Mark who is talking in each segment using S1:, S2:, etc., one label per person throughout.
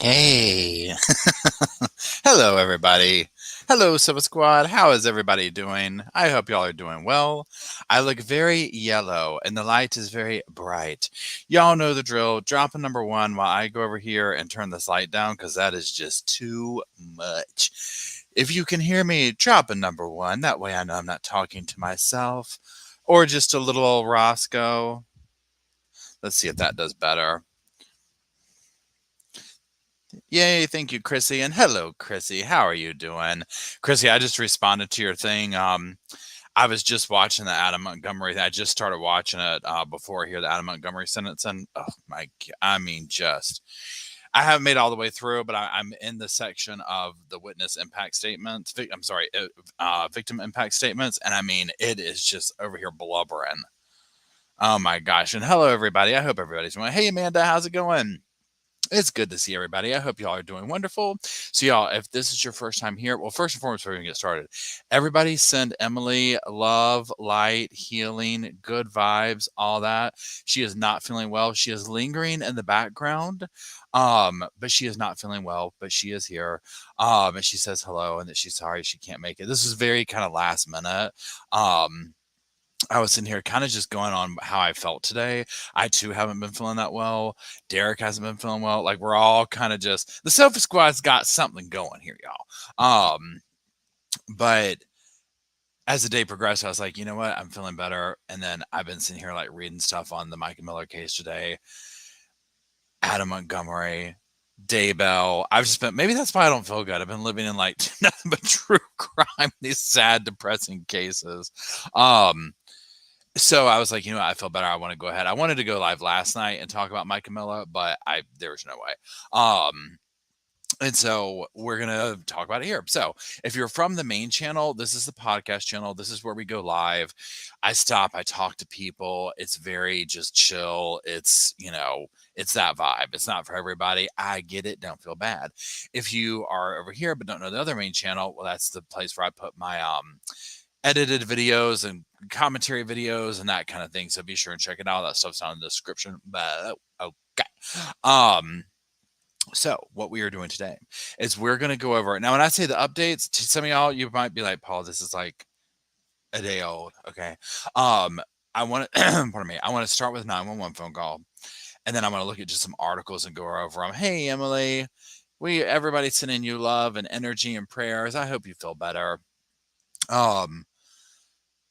S1: Hey. Hello, everybody. Hello, Silver Squad. How is everybody doing? I hope y'all are doing well. I look very yellow, and the light is very bright. Y'all know the drill. Drop a number one while I go over here and turn this light down because that is just too much. If you can hear me, drop a number one. That way I know I'm not talking to myself or just a little old Roscoe. Let's see if that does better. Yay, thank you, Chrissy. And hello, Chrissy. How are you doing? Chrissy, I just responded to your thing. I was just watching the Adam Montgomery. I just started watching it before here, the Adam Montgomery sentence. And oh my, I mean, I haven't made it all the way through, but I'm in the section of the witness impact statements. I'm sorry, victim impact statements. And I mean, it is just over here blubbering. Oh my gosh. And hello, everybody. I hope everybody's doing. Hey, Amanda, how's it going? It's good to see everybody. I hope y'all are doing wonderful. So, y'all, if this is your first time here, well, first and foremost, before we get started, everybody send Emily love, light, healing, good vibes, all that. She is not feeling well. She is lingering in the background, but she is not feeling well, but she is here. And she says hello and that she's sorry she can't make it. This is very kind of last minute. I was sitting here kind of just going on how I felt today. I too haven't been feeling that well. Derek hasn't been feeling well. Like we're all kind of just the Sofa Squad's got something going here, y'all. But as the day progressed, I was like, you know what? I'm feeling better. And then I've been sitting here like reading stuff on the Micah Miller case today. Adam Montgomery, Daybell. I've just been maybe that's why I don't feel good. I've been living in like nothing but true crime, these sad, depressing cases. So I was like, you know what? I feel better. I want to go ahead. I wanted to go live last night and talk about Micah Miller, but there was no way. And so we're going to talk about it here. So if you're from the main channel, this is the podcast channel. This is where we go live. I stop, I talk to people. It's very just chill. It's, it's that vibe. It's not for everybody. I get it. Don't feel bad. If you are over here, but don't know the other main channel, well, that's the place where I put my, edited videos and commentary videos and that kind of thing. So be sure and check it out. That stuff's down in the description. But okay. So what we are doing today is we're going to go over it. Now, when I say the updates, to some of y'all, you might be like, Paul, this is like a day old. Okay. I want to, pardon me. I want to start with 911 phone call. And then I'm going to look at just some articles and go over them. Hey, Emily, everybody's sending you love and energy and prayers. I hope you feel better.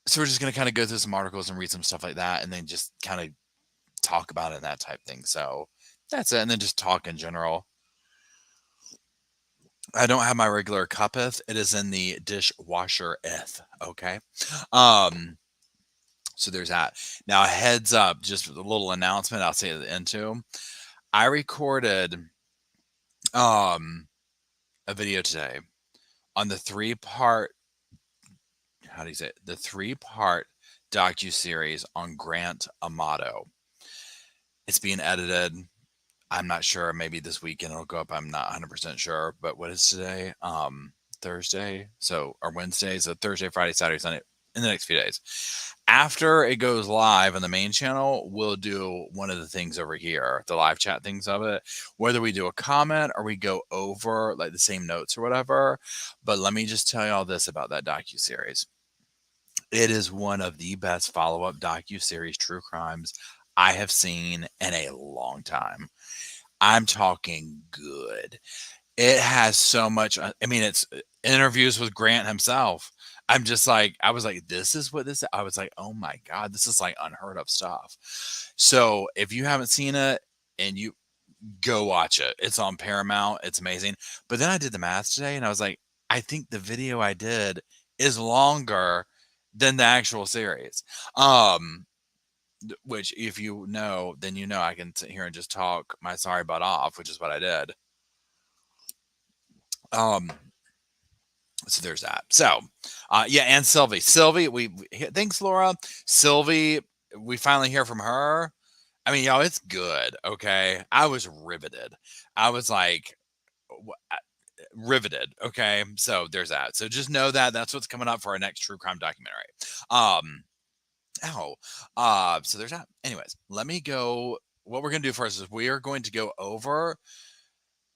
S1: So we're just going to kind of go through some articles and read some stuff like that and then just kind of talk about it and that type thing. So that's it. And then just talk in general. I don't have my regular cuppeth. It is in the dishwasher-eth. Okay. So there's that. Now, heads up, just a little announcement I'll say at the end too. I recorded a video today on the three-part the three-part docu-series on Grant Amato. It's being edited. I'm not sure. Maybe this weekend it'll go up. I'm not 100% sure. But what is today? Thursday. Or Wednesday. So Thursday, Friday, Saturday, Sunday. In the next few days. After it goes live on the main channel, we'll do one of the things over here, the live chat things of it, whether we do a comment or we go over like the same notes or whatever. But let me just tell you all this about that docu-series. It is one of the best follow-up docu-series true crimes I have seen in a long time. I'm talking good. It has so much. I mean, it's interviews with Grant himself. I'm just like, I was like, this is what this. I was like, oh my God, this is like unheard of stuff. So if you haven't seen it, and you go watch it, it's on Paramount. It's amazing. But then I did the math today, and I was like, I think the video I did is longer than the actual series. Which if you know, then you know I can sit here and just talk my sorry butt off, which is what I did. So there's that. So, yeah, and Sylvie, thanks, Laura. Sylvie, we finally hear from her. I mean, y'all, it's good. Okay, I was riveted. I was like riveted. Okay, so there's that. So just know that that's what's coming up for our next true crime documentary. So there's that. Anyways, let me go. What we're going to do first is we are going to go over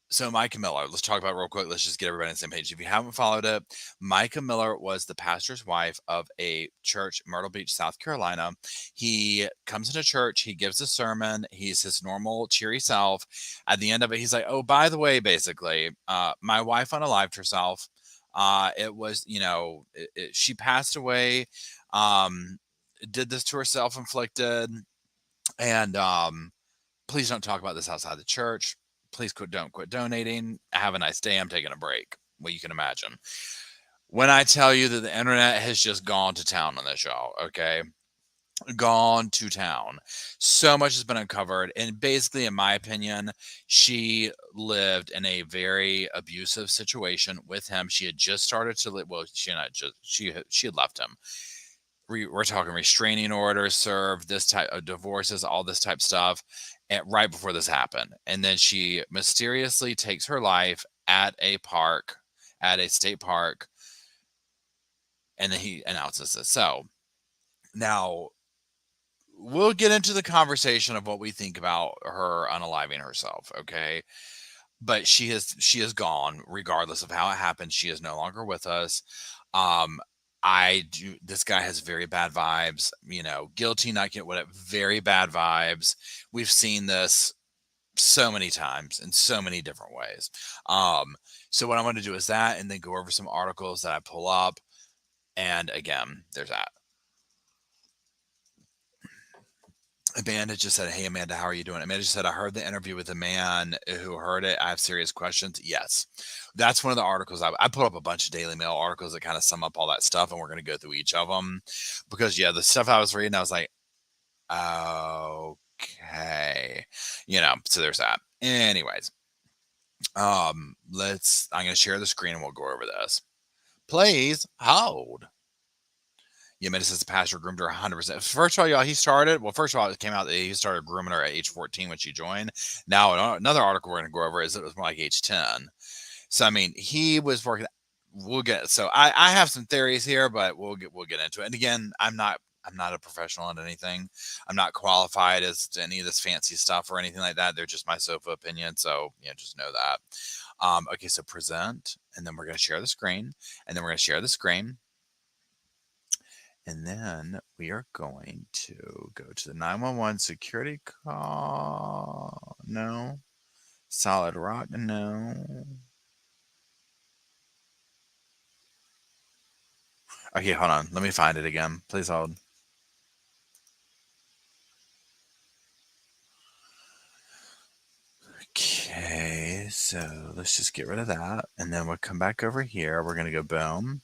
S1: So Micah Miller, let's talk about it real quick. Let's just get everybody on the same page. If you haven't followed it, Micah Miller was the pastor's wife of a church in Myrtle Beach, South Carolina. He comes into church, he gives a sermon, he's his normal cheery self. At the end of it, he's like, "Oh, by the way, basically, my wife unalived herself. It was, she passed away, um, did this to her self-inflicted, and please don't talk about this outside the church. Please don't quit donating. Have a nice day. I'm taking a break." Well, you can imagine. When I tell you that the internet has just gone to town on this, y'all, okay? Gone to town. So much has been uncovered. And basically, in my opinion, she lived in a very abusive situation with him. She had just started to live. Well, she had left him. We're talking restraining orders served, this type of divorces, all this type stuff, right before this happened. And then she mysteriously takes her life at a park, at a state park, and then he announces this. So now we'll get into the conversation of what we think about her unaliving herself, okay? But she is gone, regardless of how it happened. She is no longer with us. Um, this guy has very bad vibes, guilty, not guilty, whatever, very bad vibes. We've seen this so many times in so many different ways. So what I'm going to do is that, and then go over some articles that I pull up. And again, there's that. Amanda just said, "Hey, Amanda, how are you doing?" Amanda just said, "I heard the interview with the man who heard it. I have serious questions." Yes. That's one of the articles. I put up a bunch of Daily Mail articles that kind of sum up all that stuff, and we're going to go through each of them because, yeah, the stuff I was reading, I was like, okay, so there's that. Anyways, I'm going to share the screen and we'll go over this. Please hold. Yeah, Amanda says the pastor groomed her 100%. First of all, y'all, first of all, it came out that he started grooming her at age 14 when she joined. Now, another article we're going to go over is it was more like age 10. So, I mean, he was working. So I have some theories here, but we'll get into it. And again, I'm not a professional at anything. I'm not qualified as to any of this fancy stuff or anything like that. They're just my sofa opinion. So, just know that. Okay, so present, and then we're going to share the screen, and then we're going to share the screen. And then we are going to go to the 911 security call. No. Solid Rock. No. Okay, hold on. Let me find it again. Please hold. Okay, so let's just get rid of that. And then we'll come back over here. We're going to go boom.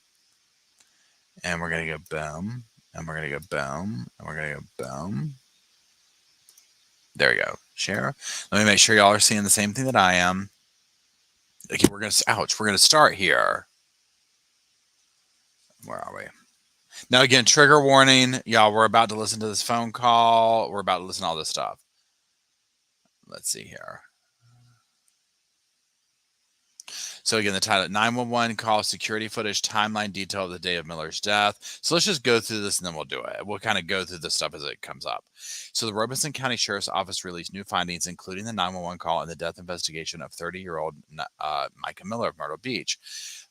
S1: And we're going to go boom. And we're going to go boom. And we're going to go boom. There we go. Share. Let me make sure y'all are seeing the same thing that I am. Okay, we're going to start here. Where are we? Now, again, trigger warning. Y'all, we're about to listen to this phone call. We're about to listen to all this stuff. Let's see here. So again, the title, 911 call, security footage, timeline detail of the day of Miller's death. So let's just go through this and then we'll do it. We'll kind of go through the stuff as it comes up. So the Robeson County Sheriff's Office released new findings, including the 911 call and the death investigation of 30-year-old Micah Miller of Myrtle Beach.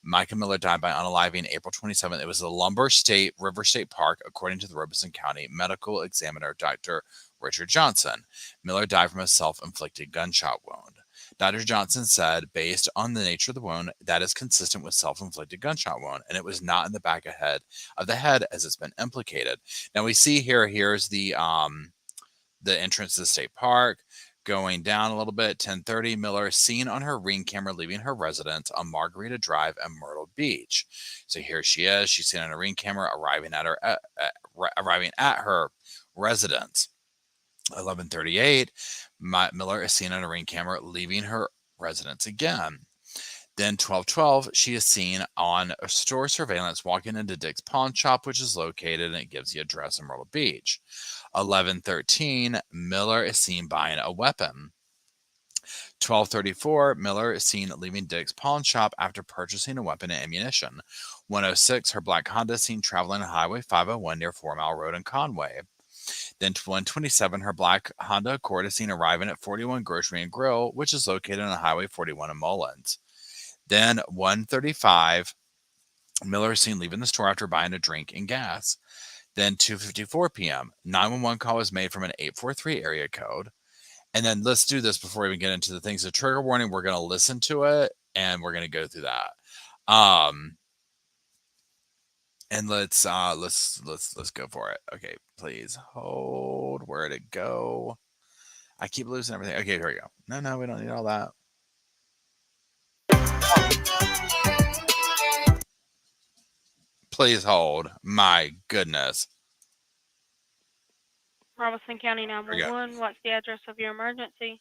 S1: Micah Miller died by unaliving April 27th. It was the River State Park, according to the Robeson County medical examiner, Dr. Richard Johnson. Miller died from a self-inflicted gunshot wound. Dr. Johnson said, based on the nature of the wound, that is consistent with self-inflicted gunshot wound, and it was not in the back of the head as it's been implicated. Now we see here's the entrance to the state park. Going down a little bit, 10:30, Miller is seen on her Ring camera leaving her residence on Margarita Drive and Myrtle Beach. So here she is. She's seen on a Ring camera arriving at her residence. 11:38, Miller is seen on a Ring camera leaving her residence again. Then 12:12, she is seen on a store surveillance walking into Dick's Pawn Shop, which is located, and it gives the address in Myrtle Beach. 11:13, Miller is seen buying a weapon. 12:34, Miller is seen leaving Dick's Pawn Shop after purchasing a weapon and ammunition. 1:06, her black Honda is seen traveling on Highway 501 near 4 Mile Road in Conway. Then 127, her black Honda Accord is seen arriving at 41 Grocery and Grill, which is located on Highway 41 in Mullins. Then 135, Miller is seen leaving the store after buying a drink and gas. Then 2:54 p.m., 911 call is made from an 843 area code. And then let's do this before we even get into the things. The trigger warning, we're going to listen to it and we're going to go through that. And let's go for it. Okay, please hold. Where'd it go? I keep losing everything. Okay, here we go. No, we don't need all that. Please hold. My goodness.
S2: Robeson County
S1: Here we go.
S2: 911, what's the address of your emergency?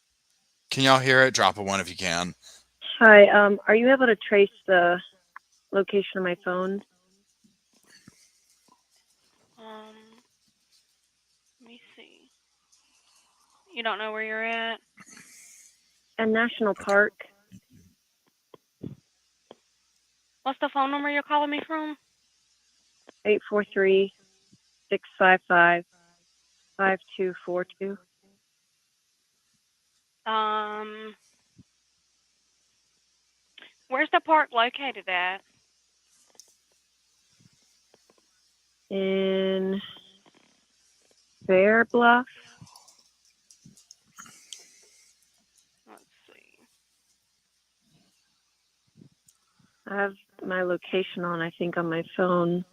S1: Can y'all hear it? Drop a 1 if you can.
S3: Hi, are you able to trace the location of my phone?
S2: Let me see. You don't know where you're at?
S3: At National Park.
S2: What's the phone number you're calling me from?
S3: 843-655-5242.
S2: Where's the park located at?
S3: In Bear Bluff.
S2: Let's see.
S3: I have my location on, I think, on my phone.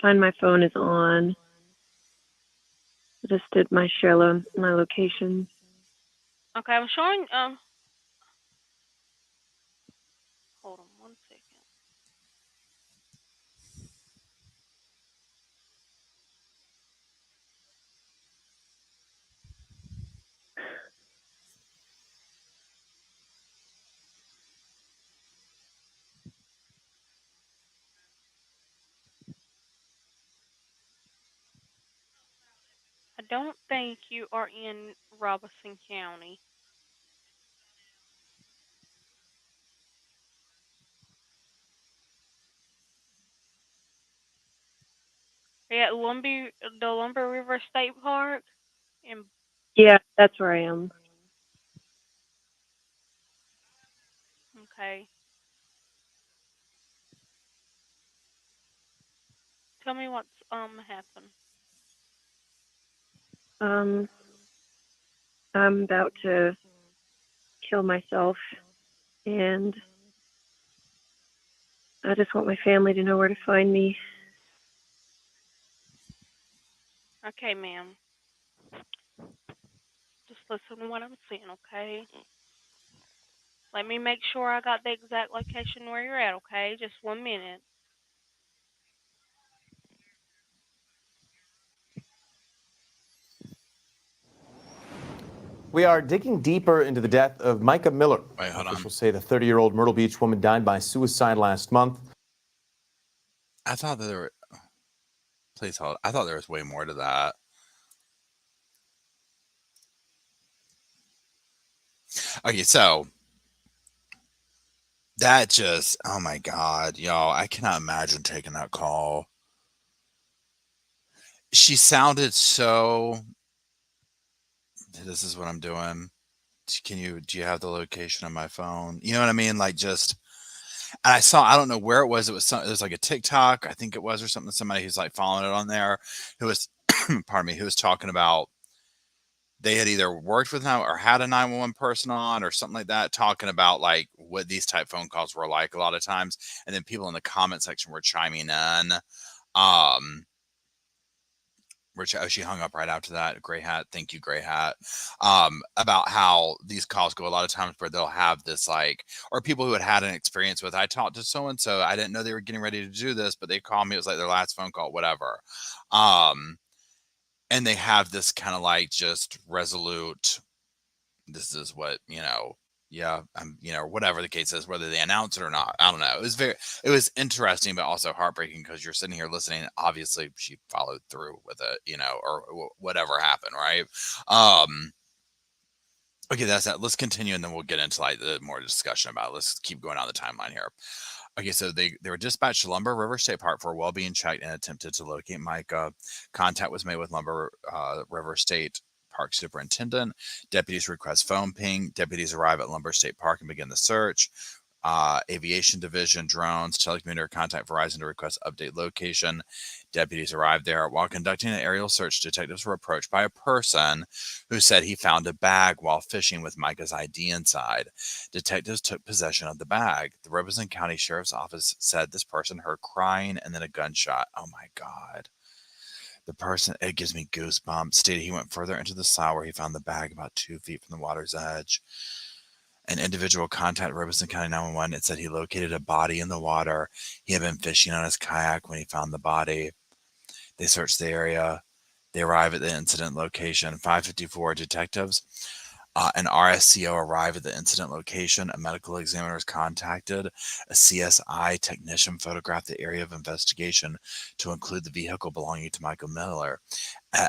S3: Find my phone is on. I just did my my location.
S2: Okay, I'm showing, hold on 1 second. I don't think you are in Robeson County. Are you at the Lumber River State Park?
S3: Yeah, that's where I am.
S2: Okay. Tell me what's happened.
S3: I'm about to kill myself, and I just want my family to know where to find me.
S2: Okay, ma'am. Just listen to what I'm saying, okay? Let me make sure I got the exact location where you're at, okay? Just 1 minute.
S4: We are digging deeper into the death of Micah Miller.
S1: Wait, hold on.
S4: Officials say the 30-year-old Myrtle Beach woman died by suicide last month.
S1: I thought that there were. Please hold. I thought there was way more to that. Okay, so that just, oh my God, y'all, I cannot imagine taking that call. She sounded so. This is what I'm doing. Do you have the location on my phone? You know what I mean? Like just, and I don't know where it was. It was like a TikTok, I think it was, or something. Somebody who's like following it on there who was, pardon me, who was talking about they had either worked with or had a 911 person on or something like that, talking about like what these type phone calls were like a lot of times. And then people in the comment section were chiming in. Which she hung up right after that. Gray hat, thank you, Gray hat. About how these calls go a lot of times where they'll have this like, or people who had an experience with. I talked to so and so. I didn't know they were getting ready to do this, but they called me. It was like their last phone call, whatever. And they have this kind of like just resolute. This is what yeah, or whatever the case is, whether they announce it or not. I don't know. It was interesting, but also heartbreaking because you're sitting here listening. Obviously, she followed through with it, or whatever happened, right? Okay, that's that. Let's continue, and then we'll get into like the more discussion about it. Let's keep going on the timeline here. Okay, so they were dispatched to Lumber River State Park for a well-being check and attempted to locate Micah. Contact was made with Lumber River State Park Superintendent. Deputies request phone ping. Deputies arrive at Lumber State Park and begin the search. Aviation Division, drones, telecommunicator contact Verizon to request update location. Deputies arrived there. While conducting an aerial search, detectives were approached by a person who said he found a bag while fishing with Micah's ID inside. Detectives took possession of the bag. The Robeson County Sheriff's Office said this person heard crying and then a gunshot. Oh my God. The person, it gives me goosebumps, stated he went further into the slough where he found the bag about 2 feet from the water's edge. An individual contacted Robeson County 911 and said he located a body in the water. He had been fishing on his kayak when he found the body. They searched the area. They arrived at the incident location. 5:54 detectives an RSCO arrived at the incident location. A medical examiner was contacted. A CSI technician photographed the area of investigation to include the vehicle belonging to Micah Miller.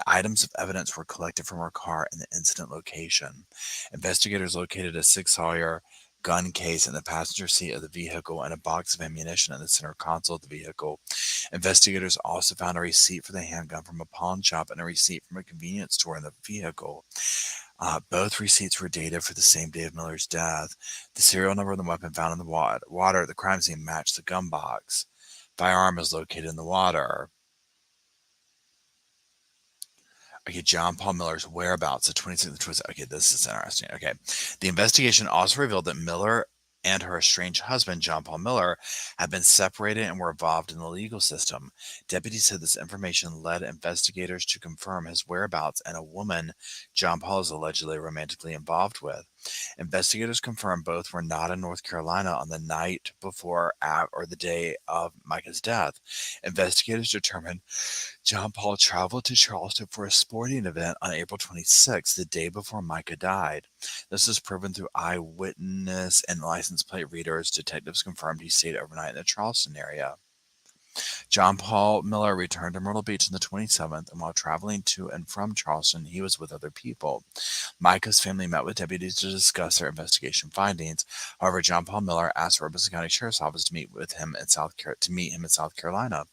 S1: Items of evidence were collected from her car in the incident location. Investigators located a 6 Sawyer gun case in the passenger seat of the vehicle and a box of ammunition in the center console of the vehicle. Investigators also found a receipt for the handgun from a pawn shop and a receipt from a convenience store in the vehicle. Both receipts were dated for the same day of Miller's death. The serial number of the weapon found in the water at the crime scene matched the gun box. Firearm was located in the water. Okay, John Paul Miller's whereabouts, the 26th. Okay, this is interesting. Okay, the investigation also revealed that Miller and her estranged husband, John Paul Miller, had been separated and were involved in the legal system. Deputies said this information led investigators to confirm his whereabouts and a woman John Paul is allegedly romantically involved with. Investigators confirmed both were not in North Carolina on the night before or the day of Micah's death. Investigators determined John Paul traveled to Charleston for a sporting event on April 26th, the day before Micah died. This was proven through eyewitness and license plate readers. Detectives confirmed he stayed overnight in the Charleston area. John Paul Miller returned to Myrtle Beach on the 27th, and while traveling to and from Charleston, he was with other people. Micah's family met with deputies to discuss their investigation findings. However, John Paul Miller asked Robeson County Sheriff's Office to meet him in South Carolina.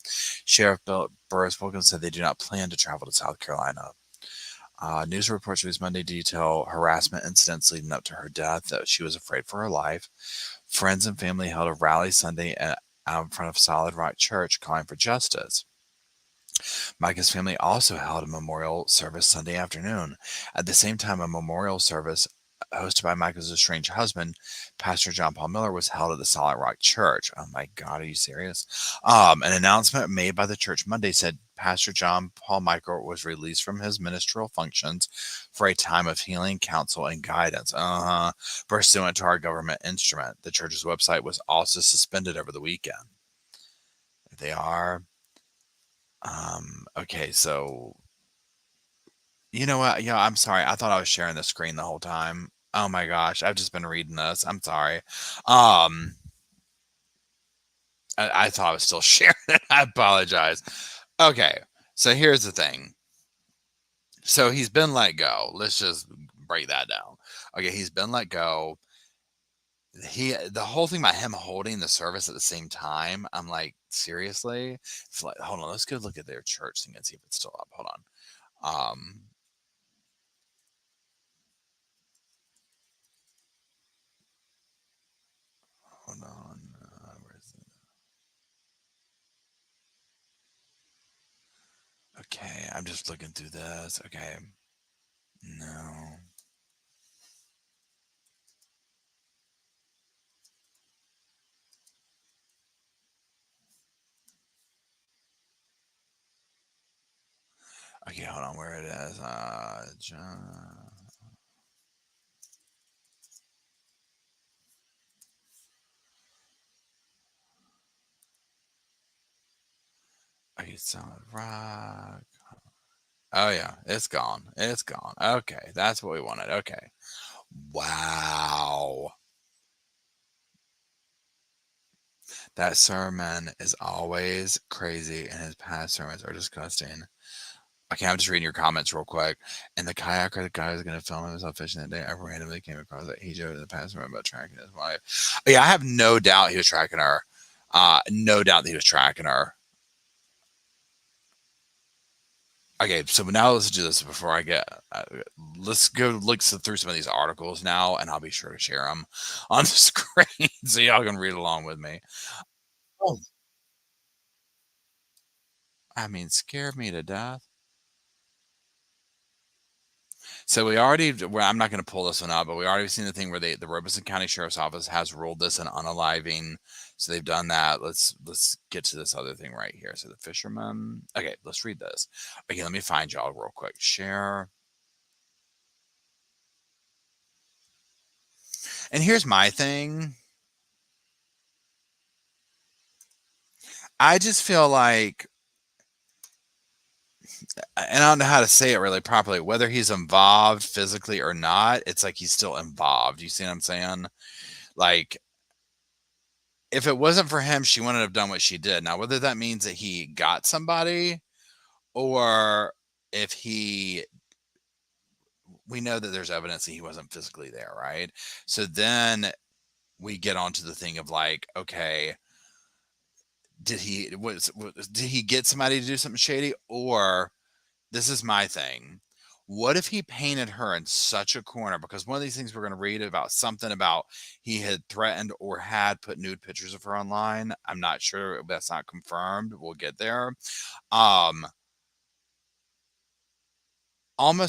S1: Sheriff Bill Burris-Wilkins said they do not plan to travel to South Carolina. News reports released Monday detail harassment incidents leading up to her death, that she was afraid for her life. Friends and family held a rally Sunday out in front of Solid Rock Church calling for justice. Micah's family also held a memorial service Sunday afternoon. At the same time, a memorial service hosted by Micah's estranged husband, Pastor John Paul Miller, was held at the Solid Rock Church. Oh my God, are you serious? An announcement made by the church Monday said Pastor John Paul Micah was released from his ministerial functions for a time of healing, counsel, and guidance, pursuant to our government instrument. The church's website was also suspended over the weekend. They are. Okay, so you know what? Yeah, I'm sorry. I thought I was sharing the screen the whole time. Oh my gosh, I've just been reading this. I'm sorry. I thought I was still sharing it. I apologize. Okay, so here's the thing. So he's been let go. Let's just break that down. Okay, he's been let go. The whole thing about him holding the service at the same time, I'm like, seriously? It's like, hold on, let's go look at their church thing and see if it's still up. Hold on. Hold on. Where is it? Okay, I'm just looking through this. Okay. No. Okay, hold on, where it is. John. Okay, Solid Rock. Oh yeah, it's gone. It's gone. Okay, that's what we wanted. Okay. Wow. That sermon is always crazy, and his past sermons are disgusting. Okay, I'm just reading your comments real quick. And the kayaker, the guy who's going to film himself fishing that day, I randomly came across that he joked in the past sermon about tracking his wife. Yeah, I have no doubt he was tracking her. No doubt that he was tracking her. Okay, so now let's do this before I get. Let's go look through some of these articles now, and I'll be sure to share them on the screen so y'all can read along with me. Oh, I mean, scared me to death. So we already, well, I'm not going to pull this one up, but we already seen the thing where the Robeson County Sheriff's Office has ruled this an unaliving. So they've done that. Let's get to this other thing right here. So the fisherman. Okay, let's read this. Okay, let me find y'all real quick. Share. And here's my thing. I just feel like, and I don't know how to say it really properly, whether he's involved physically or not, it's like he's still involved. You see what I'm saying? Like, if it wasn't for him, she wouldn't have done what she did. Now, whether that means that he got somebody or if we know that there's evidence that he wasn't physically there, right? So then we get onto the thing of like, okay, did he get somebody to do something shady? Or this is my thing. What if he painted her in such a corner? Because one of these things we're going to read about something about he had threatened or had put nude pictures of her online. I'm not sure. That's not confirmed. We'll get there. Almost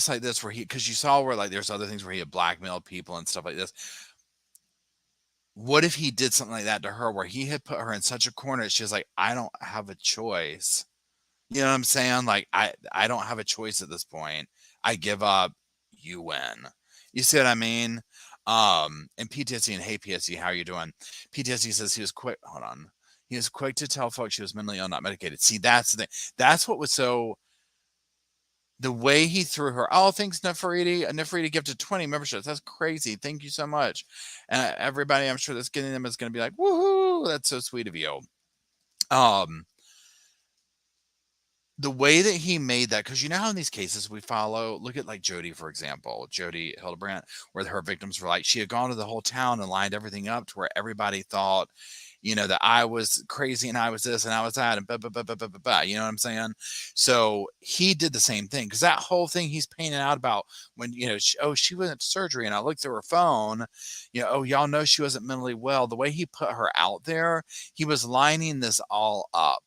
S1: like this where because you saw where like there's other things where he had blackmailed people and stuff like this. What if he did something like that to her where he had put her in such a corner that she's like, I don't have a choice. You know what I'm saying? Like, I don't have a choice at this point. I give up. You win. You see what I mean? And PTSD and hey PTSD, how are you doing? PTSD says he was quick. Hold on. He was quick to tell folks she was mentally ill, not medicated. See, that's the thing. That's what was so. The way he threw her. Oh, thanks, Neferiti. Neferiti gifted 20 memberships. That's crazy. Thank you so much. And everybody, I'm sure that's getting them is going to be like, woohoo! That's so sweet of you. The way that he made that, because you know how in these cases we follow, look at like Jody, for example, Jody Hildebrandt, where her victims were like, she had gone to the whole town and lined everything up to where everybody thought, you know, that I was crazy and I was this and I was that and blah, blah, blah, blah, blah, blah, blah. You know what I'm saying? So he did the same thing because that whole thing he's painting out about when, you know, she went to surgery and I looked through her phone, you know, oh, y'all know she wasn't mentally well. The way he put her out there, he was lining this all up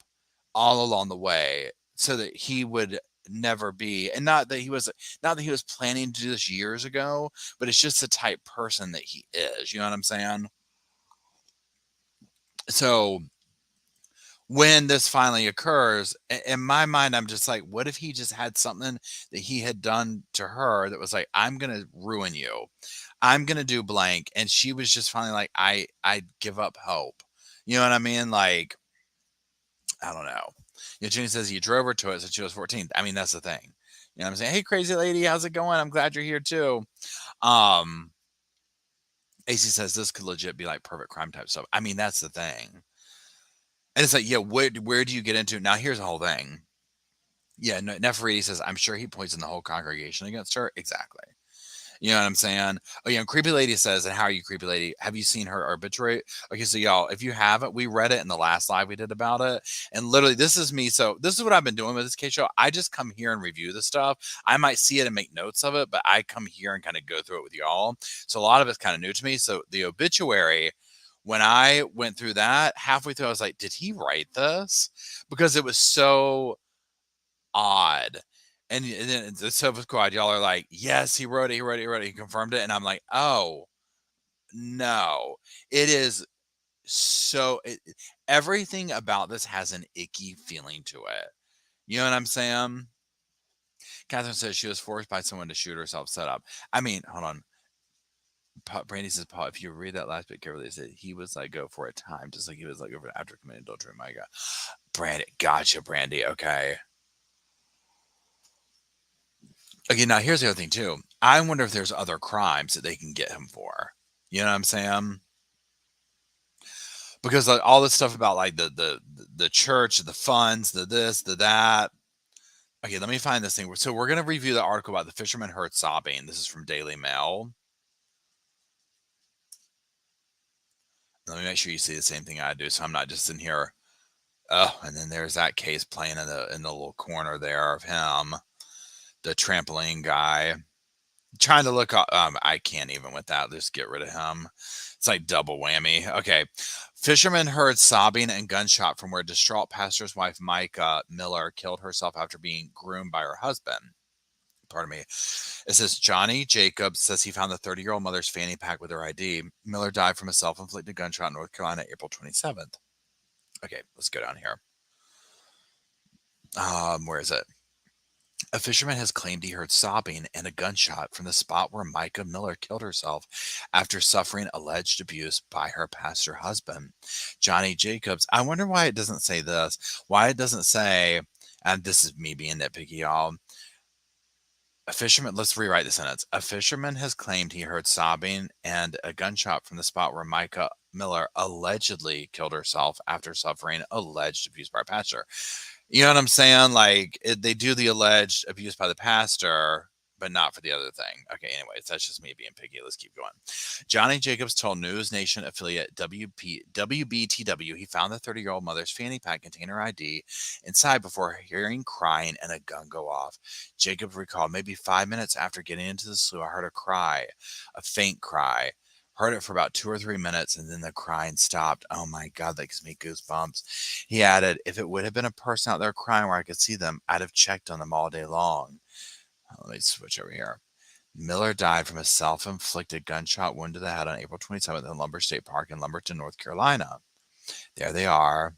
S1: all along the way so that he would never be, and not that he was planning to do this years ago, but it's just the type person that he is. You know what I'm saying? So when this finally occurs, in my mind, I'm just like, what if he just had something that he had done to her that was like, I'm going to ruin you. I'm going to do blank. And she was just finally like, I give up hope. You know what I mean? Like, I don't know. You know, Jenny says you drove her to it since she was 14. I mean, that's the thing. You know what I'm saying? Hey, crazy lady, how's it going? I'm glad you're here too. AC says this could legit be like perfect crime type stuff. I mean, that's the thing. And it's like, yeah, where do you get into? Now, here's the whole thing. Yeah, Neferiti says, I'm sure he poisoned the whole congregation against her. Exactly. You know what I'm saying? Oh, yeah. Creepy Lady says, and how are you, Creepy Lady? Have you seen her obituary? Okay, so y'all, if you haven't, we read it in the last live we did about it. And literally, this is me. So this is what I've been doing with this case show. I just come here and review the stuff. I might see it and make notes of it, but I come here and kind of go through it with y'all. So a lot of it's kind of new to me. So the obituary, when I went through that, halfway through, I was like, did he write this? Because it was so odd. And then the Sofa Squad, y'all are like, yes, he wrote it, he confirmed it. And I'm like, oh, no. It is so, everything about this has an icky feeling to it. You know what I'm saying? Catherine says she was forced by someone to shoot herself set up. I mean, hold on. Brandy says, Paul, if you read that last bit carefully, it said he was like, go for a time, just like he was like over after committing adultery. Micah. Brandy, gotcha, Brandy. Okay. Okay, now here's the other thing too. I wonder if there's other crimes that they can get him for. You know what I'm saying? Because like, all this stuff about like the church, the funds, the this, the that. Okay, let me find this thing. So we're gonna review the article about the fisherman heard sobbing. This is from Daily Mail. Let me make sure you see the same thing I do, so I'm not just in here. Oh, and then there's that case playing in the little corner there of him, the trampoline guy, trying to look. I can't even with that. Just get rid of him. It's like double whammy. Okay. Fisherman heard sobbing and gunshot from where distraught pastor's wife Micah Miller killed herself after being groomed by her husband. Pardon me. It says Johnny Jacobs says he found the 30-year-old mother's fanny pack with her ID. Miller died from a self-inflicted gunshot in North Carolina, April 27th. Okay, let's go down here. Where is it? A fisherman has claimed he heard sobbing and a gunshot from the spot where Micah Miller killed herself after suffering alleged abuse by her pastor husband, Johnny Jacobs. I wonder why it doesn't say this. Why it doesn't say, and this is me being nitpicky, y'all. A fisherman, let's rewrite the sentence. A fisherman has claimed he heard sobbing and a gunshot from the spot where Micah Miller allegedly killed herself after suffering alleged abuse by her pastor. You know what I'm saying? Like they do the alleged abuse by the pastor, but not for the other thing. Okay, anyways, that's just me being picky. Let's keep going. Johnny Jacobs told News Nation affiliate WBTW he found the 30-year-old mother's fanny pack containing her ID inside before hearing crying and a gun go off. Jacobs recalled, maybe 5 minutes after getting into the slough, I heard a cry, a faint cry. Heard it for about 2 or 3 minutes, and then the crying stopped. Oh my God, that gives me goosebumps. He added, if it would have been a person out there crying where I could see them, I'd have checked on them all day long. Let me switch over here. Miller died from a self-inflicted gunshot wound to the head on April 27th in Lumber State Park in Lumberton, North Carolina. There they are.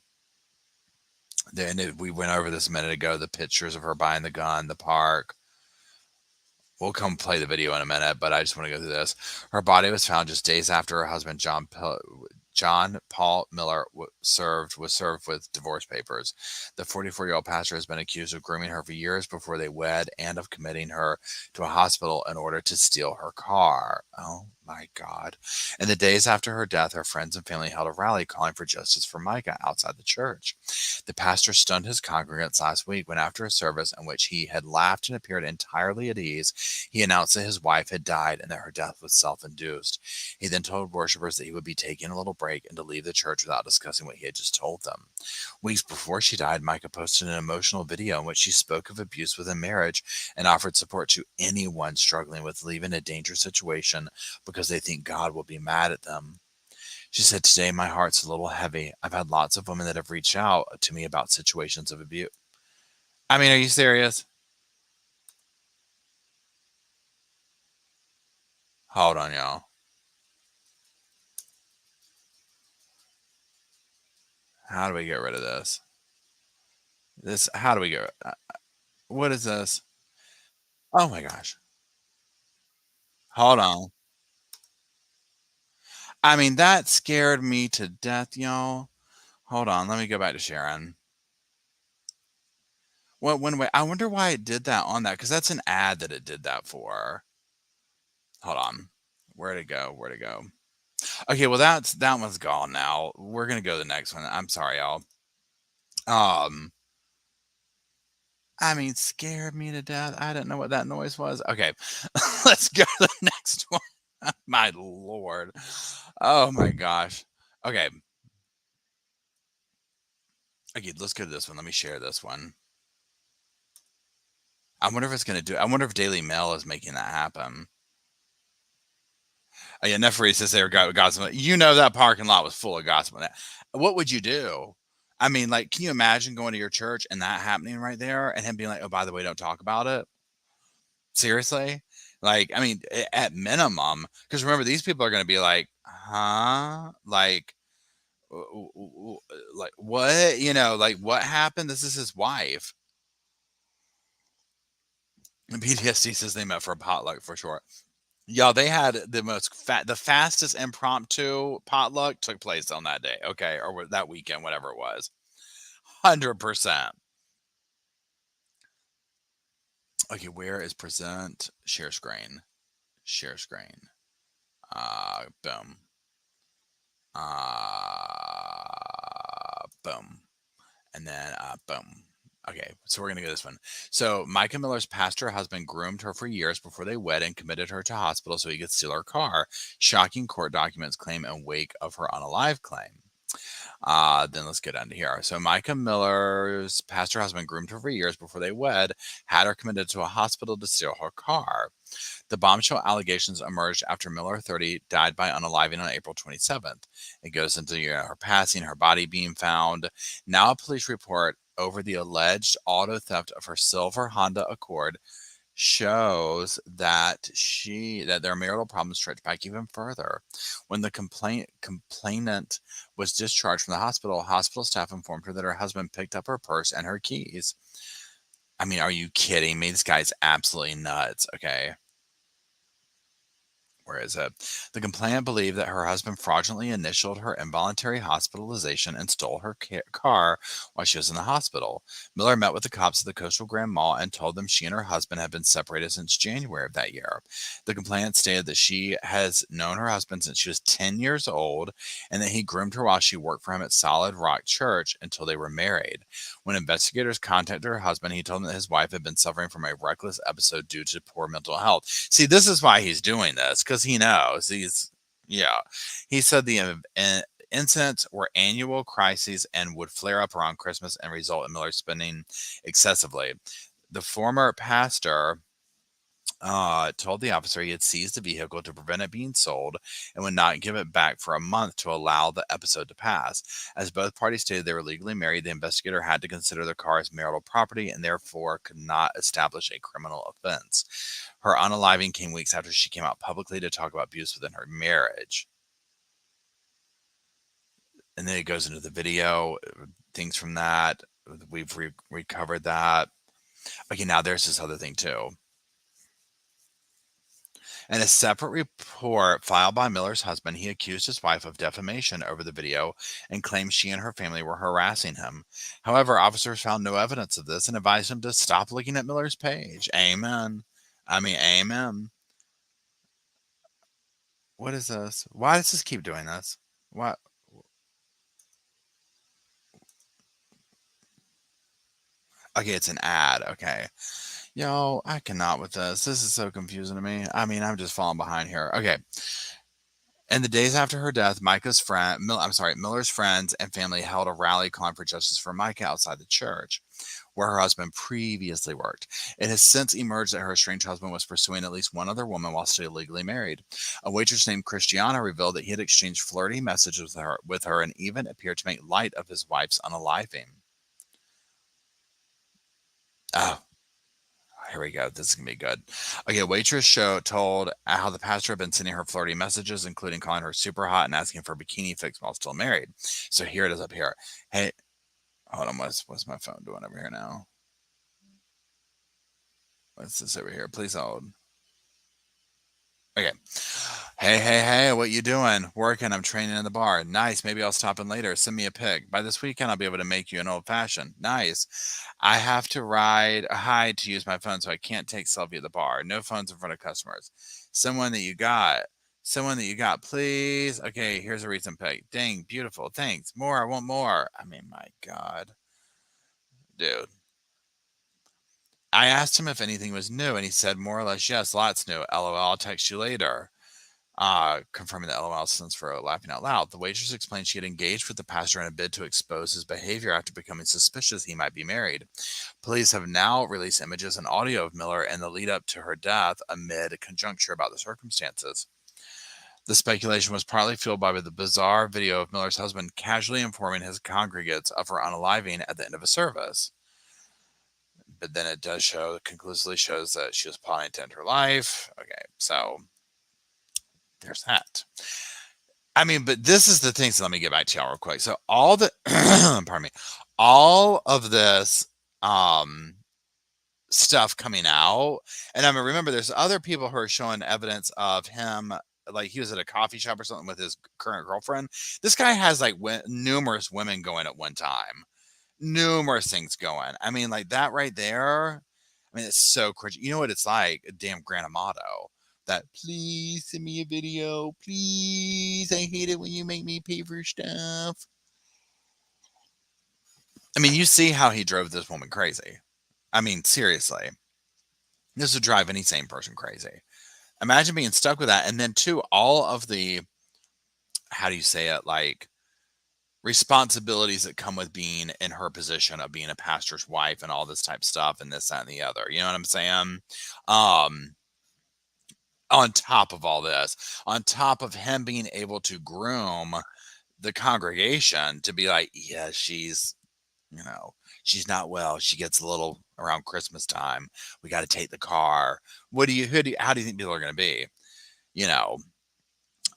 S1: Then we went over this a minute ago, the pictures of her buying the gun, the park. We'll come play the video in a minute, but I just want to go through this. Her body was found just days after her husband, John Paul Miller, was served with divorce papers. The 44-year-old pastor has been accused of grooming her for years before they wed and of committing her to a hospital in order to steal her car. Oh my God. In the days after her death, her friends and family held a rally calling for justice for Mica outside the church. The pastor stunned his congregants last week when, after a service in which he had laughed and appeared entirely at ease, he announced that his wife had died and that her death was self-induced. He then told worshipers that he would be taking a little break and to leave the church without discussing what he had just told them. Weeks before she died, Micah posted an emotional video in which she spoke of abuse within marriage and offered support to anyone struggling with leaving a dangerous situation because they think God will be mad at them. She said, today my heart's a little heavy. I've had lots of women that have reached out to me about situations of abuse. I mean, are you serious? Hold on, y'all. How do we get rid of this? How do we get what is this? Oh my gosh. Hold on. I mean, that scared me to death, y'all. Hold on. Let me go back to Sharon. I wonder why it did that on that, because that's an ad that it did that for. Hold on. Where'd it go? Okay, well that one's gone now. We're gonna go to the next one. I'm sorry, y'all. I mean, scared me to death. I didn't know what that noise was. Okay, let's go to the next one. My Lord. Oh my gosh. Okay. Okay, let's go to this one. Let me share this one. I wonder if it's gonna do. I wonder if Daily Mail is making that happen. Oh, yeah, Nefertiti says they were gossiping. You know that parking lot was full of gossip. What would you do? I mean, like, can you imagine going to your church and that happening right there, and him being like, "Oh, by the way, don't talk about it." Seriously, like, I mean, at minimum, because remember, these people are going to be like, "Huh?" Like what? You know, like what happened? This is his wife. And PTSD says they met for a potluck for sure. Y'all, they had the fastest impromptu potluck took place on that day, okay, or that weekend, whatever it was. 100%. Okay, where is present? Share screen. Share screen. Boom. Boom. And then boom. Okay, so we're going to go this one. So Micah Miller's pastor husband groomed her for years before they wed and committed her to hospital so he could steal her car. Shocking court documents claim in wake of her unalive claim. Then let's get down to here. So Micah Miller's pastor husband groomed her for years before they wed, had her committed to a hospital to steal her car. The bombshell allegations emerged after Miller, 30, died by unaliving on April 27th. It goes into her passing, her body being found. Now a police report over the alleged auto theft of her silver Honda Accord shows that their marital problems stretch back even further. When the complainant was discharged from the hospital staff informed her that her husband picked up her purse and her keys. I mean, are you kidding me? This guy's absolutely nuts. Okay. Where is it? The complainant believed that her husband fraudulently initialed her involuntary hospitalization and stole her car while she was in the hospital. Miller met with the cops at the Coastal Grand Mall and told them she and her husband had been separated since January of that year. The complainant stated that she has known her husband since she was 10 years old and that he groomed her while she worked for him at Solid Rock Church until they were married. When investigators contacted her husband, he told them that his wife had been suffering from a reckless episode due to poor mental health. See, this is why he's doing this, because he knows he said the incidents were annual crises and would flare up around Christmas and result in Miller spending excessively. The former pastor told the officer he had seized the vehicle to prevent it being sold and would not give it back for a month to allow the episode to pass. As both parties stated they were legally married, the investigator had to consider the car as marital property and therefore could not establish a criminal offense. Her unaliving came weeks after she came out publicly to talk about abuse within her marriage. And then it goes into the video, things from that. We've recovered that. Okay, now there's this other thing too. In a separate report filed by Miller's husband, he accused his wife of defamation over the video and claimed she and her family were harassing him. However, officers found no evidence of this and advised him to stop looking at Miller's page. Amen. I mean, amen. What is this? Why does this keep doing this? What? Okay, it's an ad. Okay. Yo, I cannot with this. This is so confusing to me. I mean, I'm just falling behind here. Okay. In the days after her death, Miller's friends and family held a rally calling for justice for Mica outside the church, where her husband previously worked. It has since emerged that her estranged husband was pursuing at least one other woman while still legally married. A waitress named Christiana revealed that he had exchanged flirty messages with her and even appeared to make light of his wife's unaliving. Oh, here we go. This is going to be good. Okay, waitress told how the pastor had been sending her flirty messages, including calling her super hot and asking for a bikini fix while still married. So here it is up here. Hey, hold on. What's my phone doing over here now? What's this over here? Please hold. Okay. Hey, what you doing? Working. I'm training in the bar. Nice. Maybe I'll stop in later. Send me a pic. By this weekend, I'll be able to make you an old fashioned. Nice. I have to hide to use my phone, so I can't take selfie at the bar. No phones in front of customers. Someone that you got, please. Okay, here's a recent pic. Dang, beautiful. Thanks. More. I want more. I mean, my God. Dude. I asked him if anything was new, and he said more or less, yes, lots new. LOL, I'll text you later. Confirming the LOL stands for laughing out loud. The waitress explained she had engaged with the pastor in a bid to expose his behavior after becoming suspicious he might be married. Police have now released images and audio of Miller in the lead up to her death amid a conjuncture about the circumstances. The speculation was partly fueled by the bizarre video of Miller's husband casually informing his congregates of her unaliving at the end of a service. But then it does conclusively shows that she was plotting to end her life. Okay, so there's that. I mean, but this is the thing. So let me get back to y'all real quick. So all the, pardon me, all of this stuff coming out, and I mean, remember, there's other people who are showing evidence of him, like he was at a coffee shop or something with his current girlfriend. This guy has like numerous women going at one time. Numerous things going. I mean, like that right there. I mean, it's so cringy. You know what it's like? A damn Grand Amato. That please send me a video. Please. I hate it when you make me pay for stuff. I mean, you see how he drove this woman crazy. I mean, seriously, this would drive any sane person crazy. Imagine being stuck with that. And then, too, all of the, how do you say it, like, responsibilities that come with being in her position of being a pastor's wife and all this type of stuff and this, that, and the other. You know what I'm saying? Um, on top of all this, on top of him being able to groom the congregation to be like, yeah, she's, she's not well. She gets a little around Christmas time. We got to take the car. How do you think people are going to be? You know,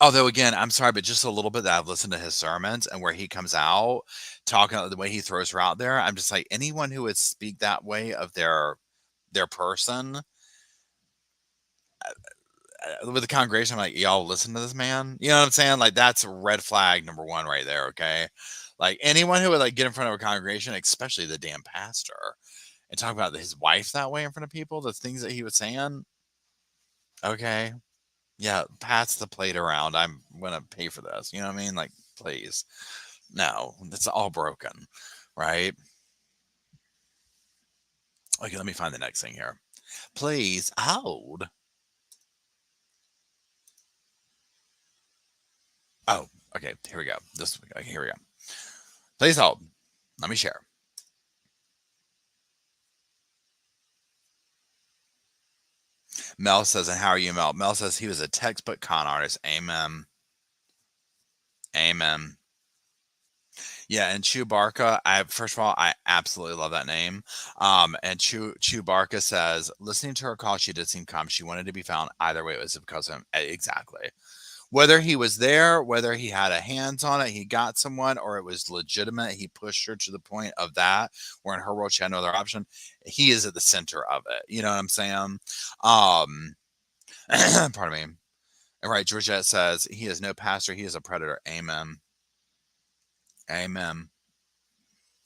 S1: although again, I'm sorry, but just a little bit that I've listened to his sermons and where he comes out talking the way he throws her out there. I'm just like, anyone who would speak that way of their person with the congregation, I'm like, y'all listen to this man. You know what I'm saying? Like, that's red flag number one right there. Okay. Like, anyone who would like get in front of a congregation, especially the damn pastor, and talk about his wife that way in front of people, the things that he was saying. Okay. Yeah. Pass the plate around. I'm going to pay for this. You know what I mean? Like, please. No, it's all broken. Right. Okay. Let me find the next thing here. Please hold. Oh, okay. Here we go. Here we go. Please hold. Let me share. Mel says, and how are you, Mel? Mel says he was a textbook con artist. Amen. Amen. Yeah, and Chewbarca, first of all, I absolutely love that name. And Chewbarca says, listening to her call, she did seem calm. She wanted to be found. Either way, it was because of him. Exactly. Whether he was there, whether he had a hands on it, he got someone, or it was legitimate, he pushed her to the point of that, where in her world she had no other option. He is at the center of it. You know what I'm saying? Pardon me. And right, Georgette says, he is no pastor, he is a predator. Amen. Amen.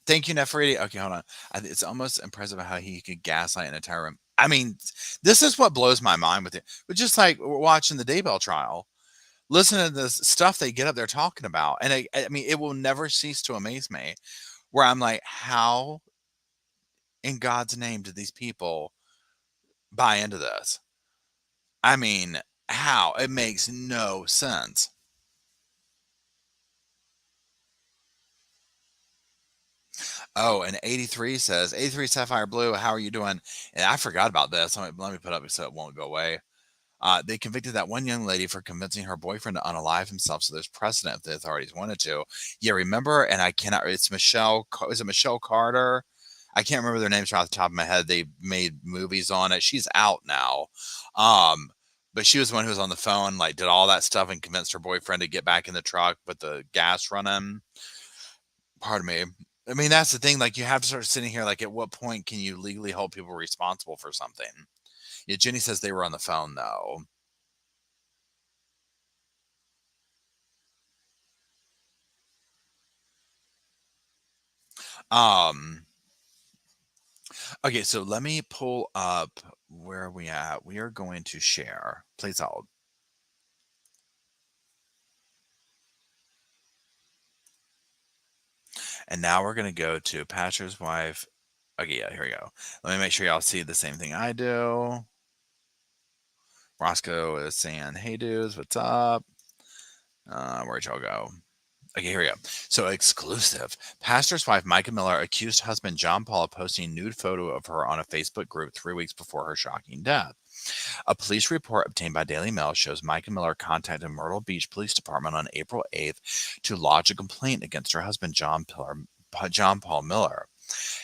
S1: Thank you, Nefertiti. Okay, hold on. It's almost impressive how he could gaslight an entire room. I mean, this is what blows my mind with it. But just like we're watching the Daybell trial, listen to this stuff they get up there talking about. And I mean, it will never cease to amaze me where I'm like, how in God's name did these people buy into this? I mean, how? It makes no sense. Oh, and 83 says, 83 Sapphire Blue, how are you doing? And I forgot about this. Let me put up so it won't go away. They convicted that one young lady for convincing her boyfriend to unalive himself. So there's precedent if the authorities wanted to. Yeah, remember? And I cannot, it's Michelle, is it Michelle Carter? I can't remember their names right off the top of my head. They made movies on it. She's out now. But she was the one who was on the phone, like did all that stuff and convinced her boyfriend to get back in the truck with the gas running. Pardon me. I mean, that's the thing. Like, you have to start sitting here. Like, at what point can you legally hold people responsible for something? Yeah, Jenny says they were on the phone, though. Okay, so let me pull up where are we at. We are going to share. Please hold. And now we're going to go to Pastor's Wife. Okay, yeah, here we go. Let me make sure y'all see the same thing I do. Roscoe is saying, hey, dudes, what's up? Where'd y'all go? Okay, here we go. So exclusive. Pastor's wife, Micah Miller, accused husband John Paul of posting a nude photo of her on a Facebook group 3 weeks before her shocking death. A police report obtained by Daily Mail shows Micah Miller contacted Myrtle Beach Police Department on April 8th to lodge a complaint against her husband, John Paul Miller.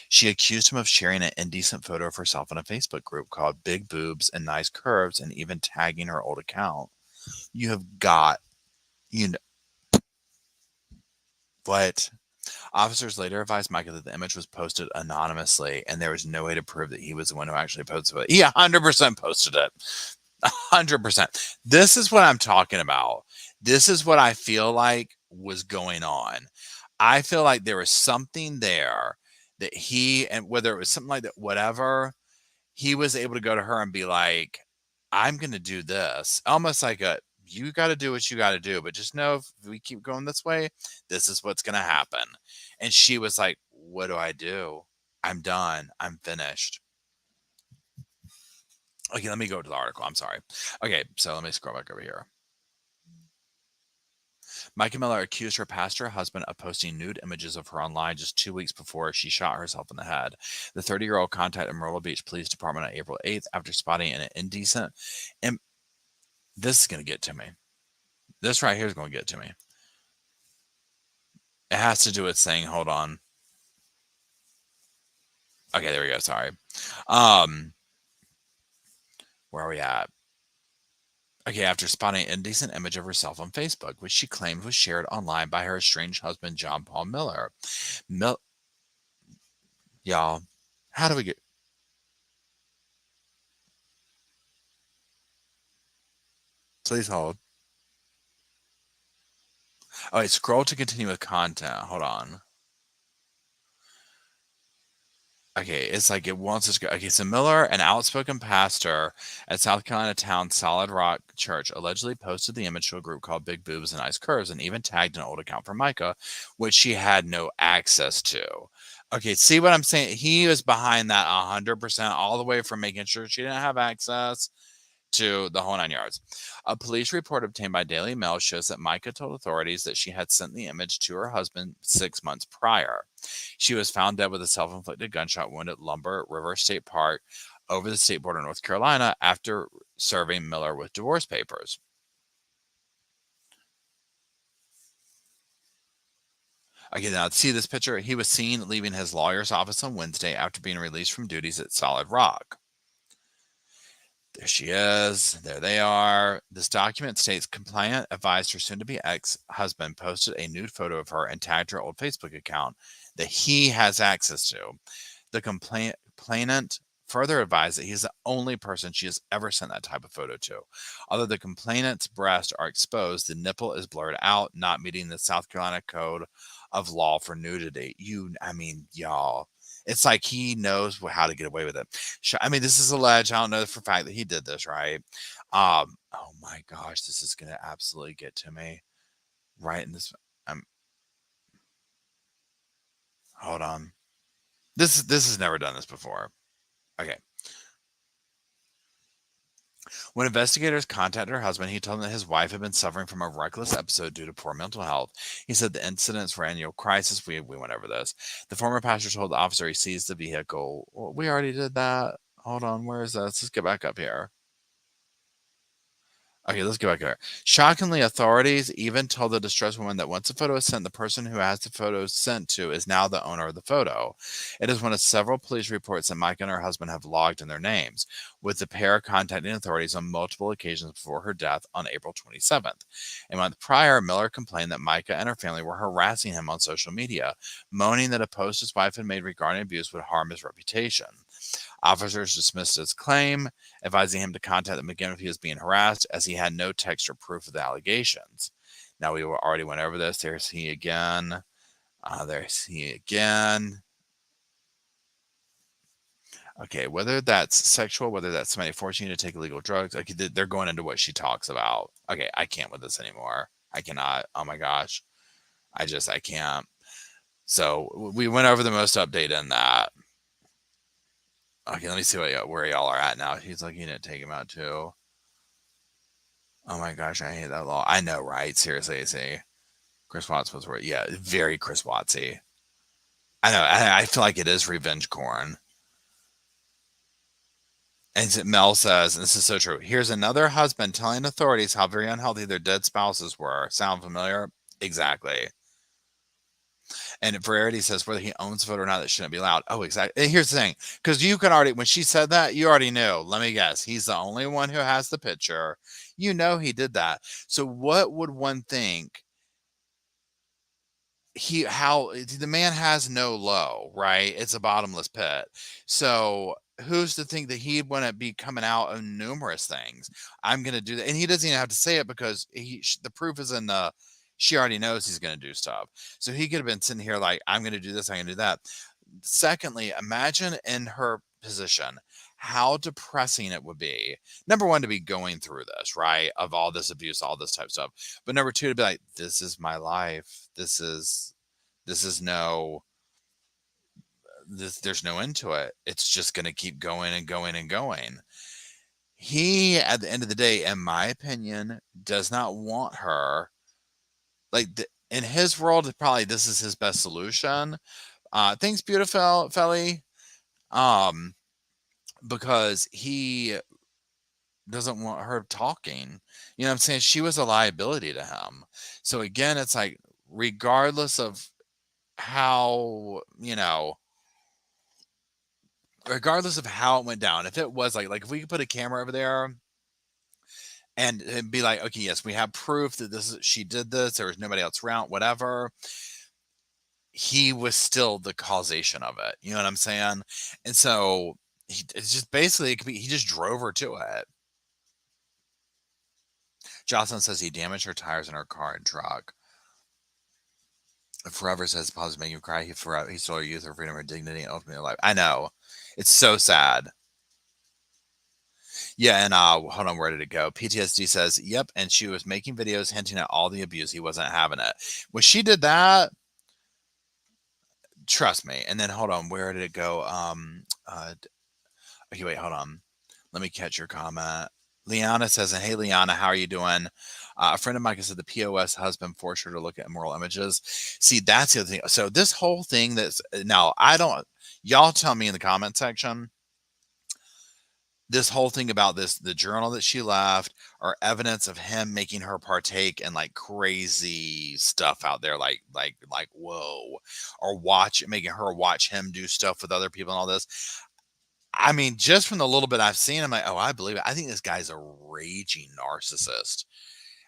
S1: She accused him of sharing an indecent photo of herself in a Facebook group called Big Boobs and Nice Curves and even tagging her old account. You have got, what? Officers later advised Michael that the image was posted anonymously and there was no way to prove that he was the one who actually posted it. He 100% posted it. 100%. This is what I'm talking about. This is what I feel like was going on. I feel like there was something there that and whether it was something like that, whatever, he was able to go to her and be like, I'm going to do this. Almost like you got to do what you got to do, but just know if we keep going this way, this is what's going to happen. And she was like, what do I do? I'm done. I'm finished. Okay, let me go to the article. I'm sorry. Okay, so let me scroll back over here. Micah Miller accused her pastor husband of posting nude images of her online just 2 weeks before she shot herself in the head. The 30-year-old contacted Myrtle Beach Police Department on April 8th after spotting an indecent... This is going to get to me. This right here is going to get to me. It has to do with saying, hold on. Okay, there we go. Sorry. Where are we at? Okay, after spotting an indecent image of herself on Facebook, which she claimed was shared online by her estranged husband, John Paul Miller. Y'all, how do we get... Please hold. Oh, wait, scroll to continue with content. Hold on. Okay, it's like it wants us to go. Okay, so Miller, an outspoken pastor at South Carolina town Solid Rock Church, allegedly posted the image to a group called Big Boobs and Nice Curves and even tagged an old account for Mica, which she had no access to. Okay, see what I'm saying? He was behind that 100%, all the way from making sure she didn't have access to the whole 9 yards. A police report obtained by Daily Mail shows that Mica told authorities that she had sent the image to her husband 6 months prior. She was found dead with a self-inflicted gunshot wound at Lumber River State Park over the state border of North Carolina after serving Miller with divorce papers. Okay, now see this picture? He was seen leaving his lawyer's office on Wednesday after being released from duties at Solid Rock. There she is. There they are. This document states complainant advised her soon-to-be ex-husband posted a nude photo of her and tagged her old Facebook account that he has access to. The complainant further advised that he's the only person she has ever sent that type of photo to. Although the complainant's breasts are exposed, the nipple is blurred out, not meeting the South Carolina Code of Law for nudity. Y'all. It's like he knows how to get away with it. I mean, this is alleged. I don't know for a fact that he did this, right? Oh my gosh, this is going to absolutely get to me. Right in this. Hold on. This has never done this before. Okay. When investigators contacted her husband, he told them that his wife had been suffering from a reckless episode due to poor mental health. He said the incidents were annual crisis. We went over this. The former pastor told the officer he seized the vehicle. Well, we already did that. Hold on. Where is that? Let's get back up here. Okay, let's go back there. Shockingly, authorities even told the distressed woman that once the photo is sent, the person who has the photo sent to is now the owner of the photo. It is one of several police reports that Micah and her husband have logged in their names, with the pair contacting authorities on multiple occasions before her death on April 27th. A month prior, Miller complained that Micah and her family were harassing him on social media, moaning that a post his wife had made regarding abuse would harm his reputation. Officers dismissed his claim, advising him to contact them again if he was being harassed, as he had no text or proof of the allegations. Now, we already went over this. There's he again. There's he again. Okay, whether that's sexual, whether that's somebody forcing you to take illegal drugs, okay, they're going into what she talks about. Okay, I can't with this anymore. I cannot. Oh my gosh. I can't. So we went over the most update in that. Okay, let me see where y'all are at now. He's like, you didn't take him out too. Oh my gosh, I hate that law. I know, right? Seriously, see. Chris Watts was right. Yeah, very Chris Wattsy. I know. I feel like it is revenge corn. And Mel says, and this is so true, here's another husband telling authorities how very unhealthy their dead spouses were. Sound familiar? Exactly. And Verity says whether he owns the photo or not, that shouldn't be allowed. Oh, exactly. And here's the thing, because you can already, when she said that, you already knew. Let me guess. He's the only one who has the picture. You know he did that. So what would one think? The man has no low, right? It's a bottomless pit. So who's to think that he wouldn't be coming out of numerous things? I'm going to do that. And he doesn't even have to say it because the proof is in the, she already knows he's going to do stuff. So he could have been sitting here like, I'm going to do this, I'm going to do that. Secondly, imagine in her position, how depressing it would be. Number one, to be going through this, right? Of all this abuse, all this type of stuff. But number two, to be like, this is my life. This is no, there's no end to it. It's just going to keep going and going and going. He, at the end of the day, in my opinion, does not want her. Like, in his world, probably this is his best solution. Thanks, beautiful Felly. Because he doesn't want her talking. You know what I'm saying? She was a liability to him. So again, it's like, regardless of how, regardless of how it went down, if it was like if we could put a camera over there and it'd be like, okay, yes, we have proof that she did this, there was nobody else around, whatever, he was still the causation of it. You know what I'm saying? And so it's just basically, he just drove her to it. Jocelyn says he damaged her tires in her car and truck. Forever says pause make you cry. He stole her youth, her freedom, her dignity, and ultimately life. I know. It's so sad. Yeah, and hold on, where did it go? PTSD says, yep, and she was making videos hinting at all the abuse. He wasn't having it. When she did that, trust me. And then hold on, where did it go? Okay, wait, hold on. Let me catch your comment. Liana says, hey, Liana, how are you doing? A friend of Micah said the POS husband forced her to look at immoral images. See, that's the other thing. So this whole thing now, y'all tell me in the comment section, this whole thing about the journal that she left, or evidence of him making her partake in like crazy stuff out there, like whoa, or making her watch him do stuff with other people and all this. I mean, just from the little bit I've seen, I'm like, oh, I believe it. I think this guy's a raging narcissist.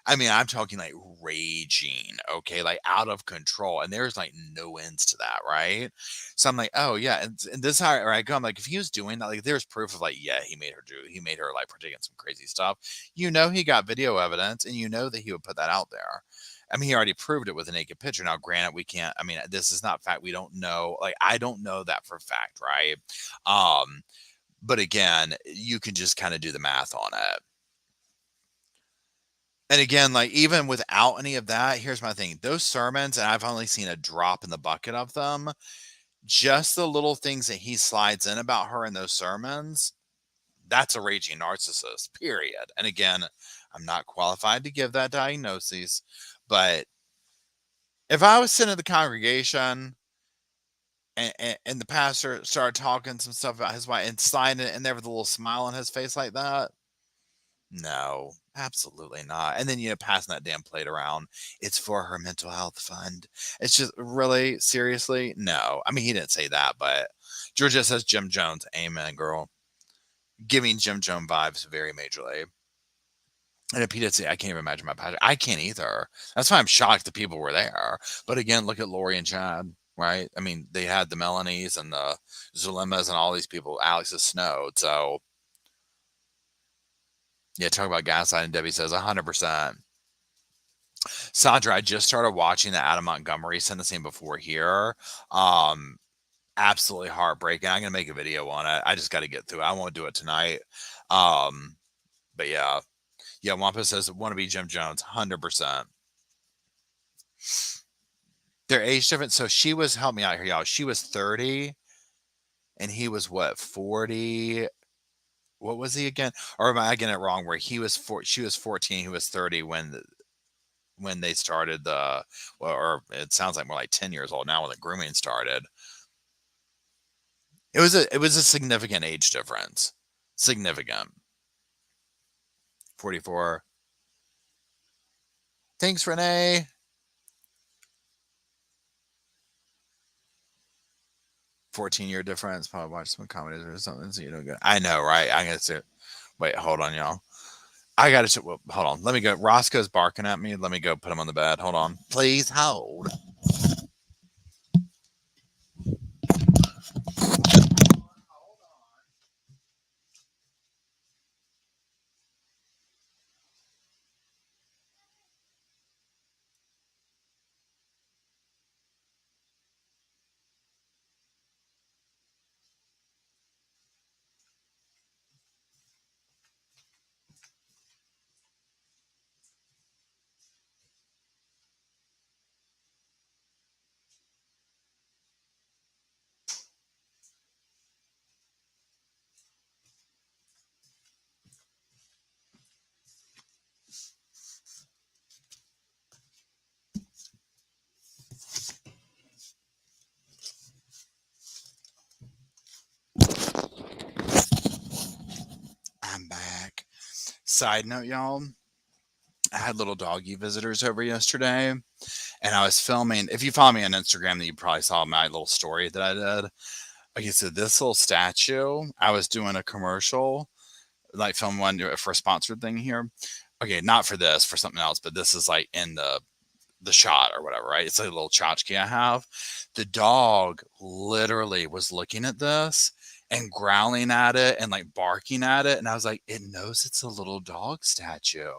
S1: I mean, I'm talking like raging, okay, like out of control. And there's like no ends to that, right? So I'm like, oh yeah. And this is how I go. I'm like, if he was doing that, like there's proof of like, yeah, he made her like partake in some crazy stuff. He got video evidence, and that he would put that out there. I mean, he already proved it with a naked picture. Now, granted, we can't, I mean, this is not fact. We don't know, like, I don't know that for fact, right? But again, you can just kind of do the math on it. And again, like even without any of that, here's my thing. Those sermons, and I've only seen a drop in the bucket of them, just the little things that he slides in about her in those sermons, that's a raging narcissist, period. And again, I'm not qualified to give that diagnosis, but if I was sitting in the congregation and the pastor started talking some stuff about his wife and sliding it in there with a little smile on his face like that, no, absolutely not. And then, passing that damn plate around. It's for her mental health fund. It's just really, seriously, no. I mean, he didn't say that, but Georgia says Jim Jones. Amen, girl. Giving Jim Jones vibes very majorly. And if he did say, I can't even imagine my pastor. I can't either. That's why I'm shocked the people were there. But again, look at Lori and Chad, right? I mean, they had the Melanies and the Zulimas and all these people. Alex is snowed. So, yeah, talk about gaslighting. Debbie says 100%. Sandra, I just started watching the Adam Montgomery sentencing before here. Absolutely heartbreaking. I'm gonna make a video on it. I just got to get through it. I won't do it tonight. But yeah, Wampa says want to be Jim Jones, 100%. Their age difference. So she was, help me out here, y'all. She was 30, and he was what, 40? What was he again? Or am I getting it wrong? Where she was 14, he was 30 when they started or it sounds like more like 10 years old now when the grooming started. It was a significant age difference. Significant. 44. Thanks, Renee. $14-year difference. Probably watch some comedies or something. So you don't get. I know, right? I'm gonna say. Wait, hold on, y'all. I gotta. Well, hold on. Let me go. Roscoe's barking at me. Let me go put him on the bed. Hold on. Please hold. Side note, y'all, I had little doggy visitors over yesterday, and I was filming. If you follow me on Instagram, then you probably saw my little story that I did. Okay, so this little statue, I was doing a commercial, like film one for a sponsored thing here. Okay, not for this, for something else, but this is like in the shot or whatever, right? It's like a little tchotchke I have. The dog literally was looking at this and growling at it and like barking at it. And I was like, it knows it's a little dog statue.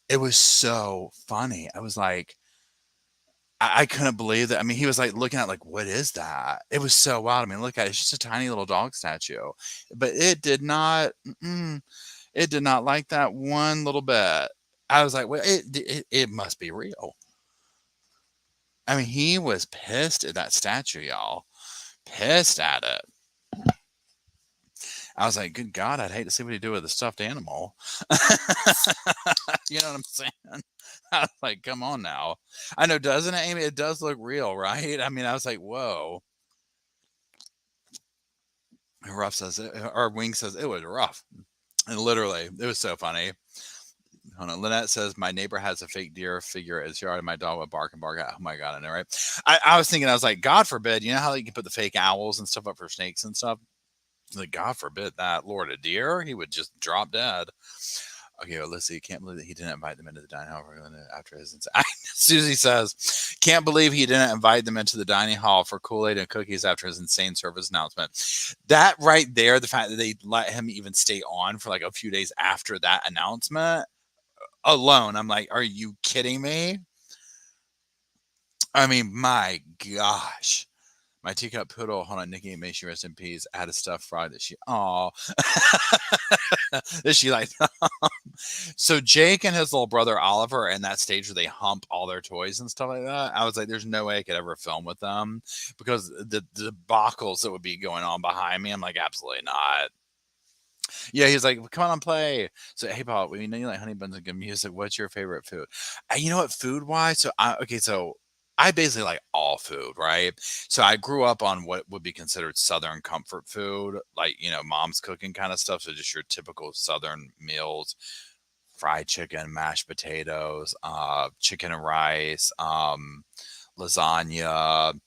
S1: It was so funny. I was like, I couldn't believe that. I mean, he was like looking at like, what is that? It was so wild. I mean, look at it. It's just a tiny little dog statue, but it did not. It did not like that one little bit. I was like, well, it must be real. I mean, he was pissed at that statue, y'all. Pissed at it. I was like, good God, I'd hate to see what he do with a stuffed animal. You know what I'm saying? I was like, come on now. I know, doesn't it, Amy? It does look real, right? I mean, I was like, whoa. Rough says it, or Wing says it was rough. And literally, it was so funny. Hold on. Lynette says, my neighbor has a fake deer figure at his yard, and my dog would bark and bark at. Oh my God, I know, right? I was thinking, I was like, God forbid, you know how you can put the fake owls and stuff up for snakes and stuff? Like, God forbid that. Lord, a deer, he would just drop dead. Okay, well, let's see. Can't believe that he didn't invite them into the dining hall after his. Susie says, can't believe he didn't invite them into the dining hall for Kool-Aid and cookies after his insane service announcement. That right there, the fact that they let him even stay on for like a few days after that announcement alone, I'm like, are you kidding me? I mean, my gosh. My teacup poodle, hold on, Nikki, may she rest in peace, had a stuffed frog that she, that she liked. So Jake and his little brother Oliver are in that stage where they hump all their toys and stuff like that. I was like, there's no way I could ever film with them because the debacles that would be going on behind me, I'm like, absolutely not. Yeah, he's like, come on and play. So, hey, Paul, we know you like honey buns and good music. What's your favorite food? You know what, food wise? So, so I basically like all food, right? So, I grew up on what would be considered Southern comfort food, like, mom's cooking kind of stuff. So, just your typical Southern meals, fried chicken, mashed potatoes, chicken and rice, lasagna,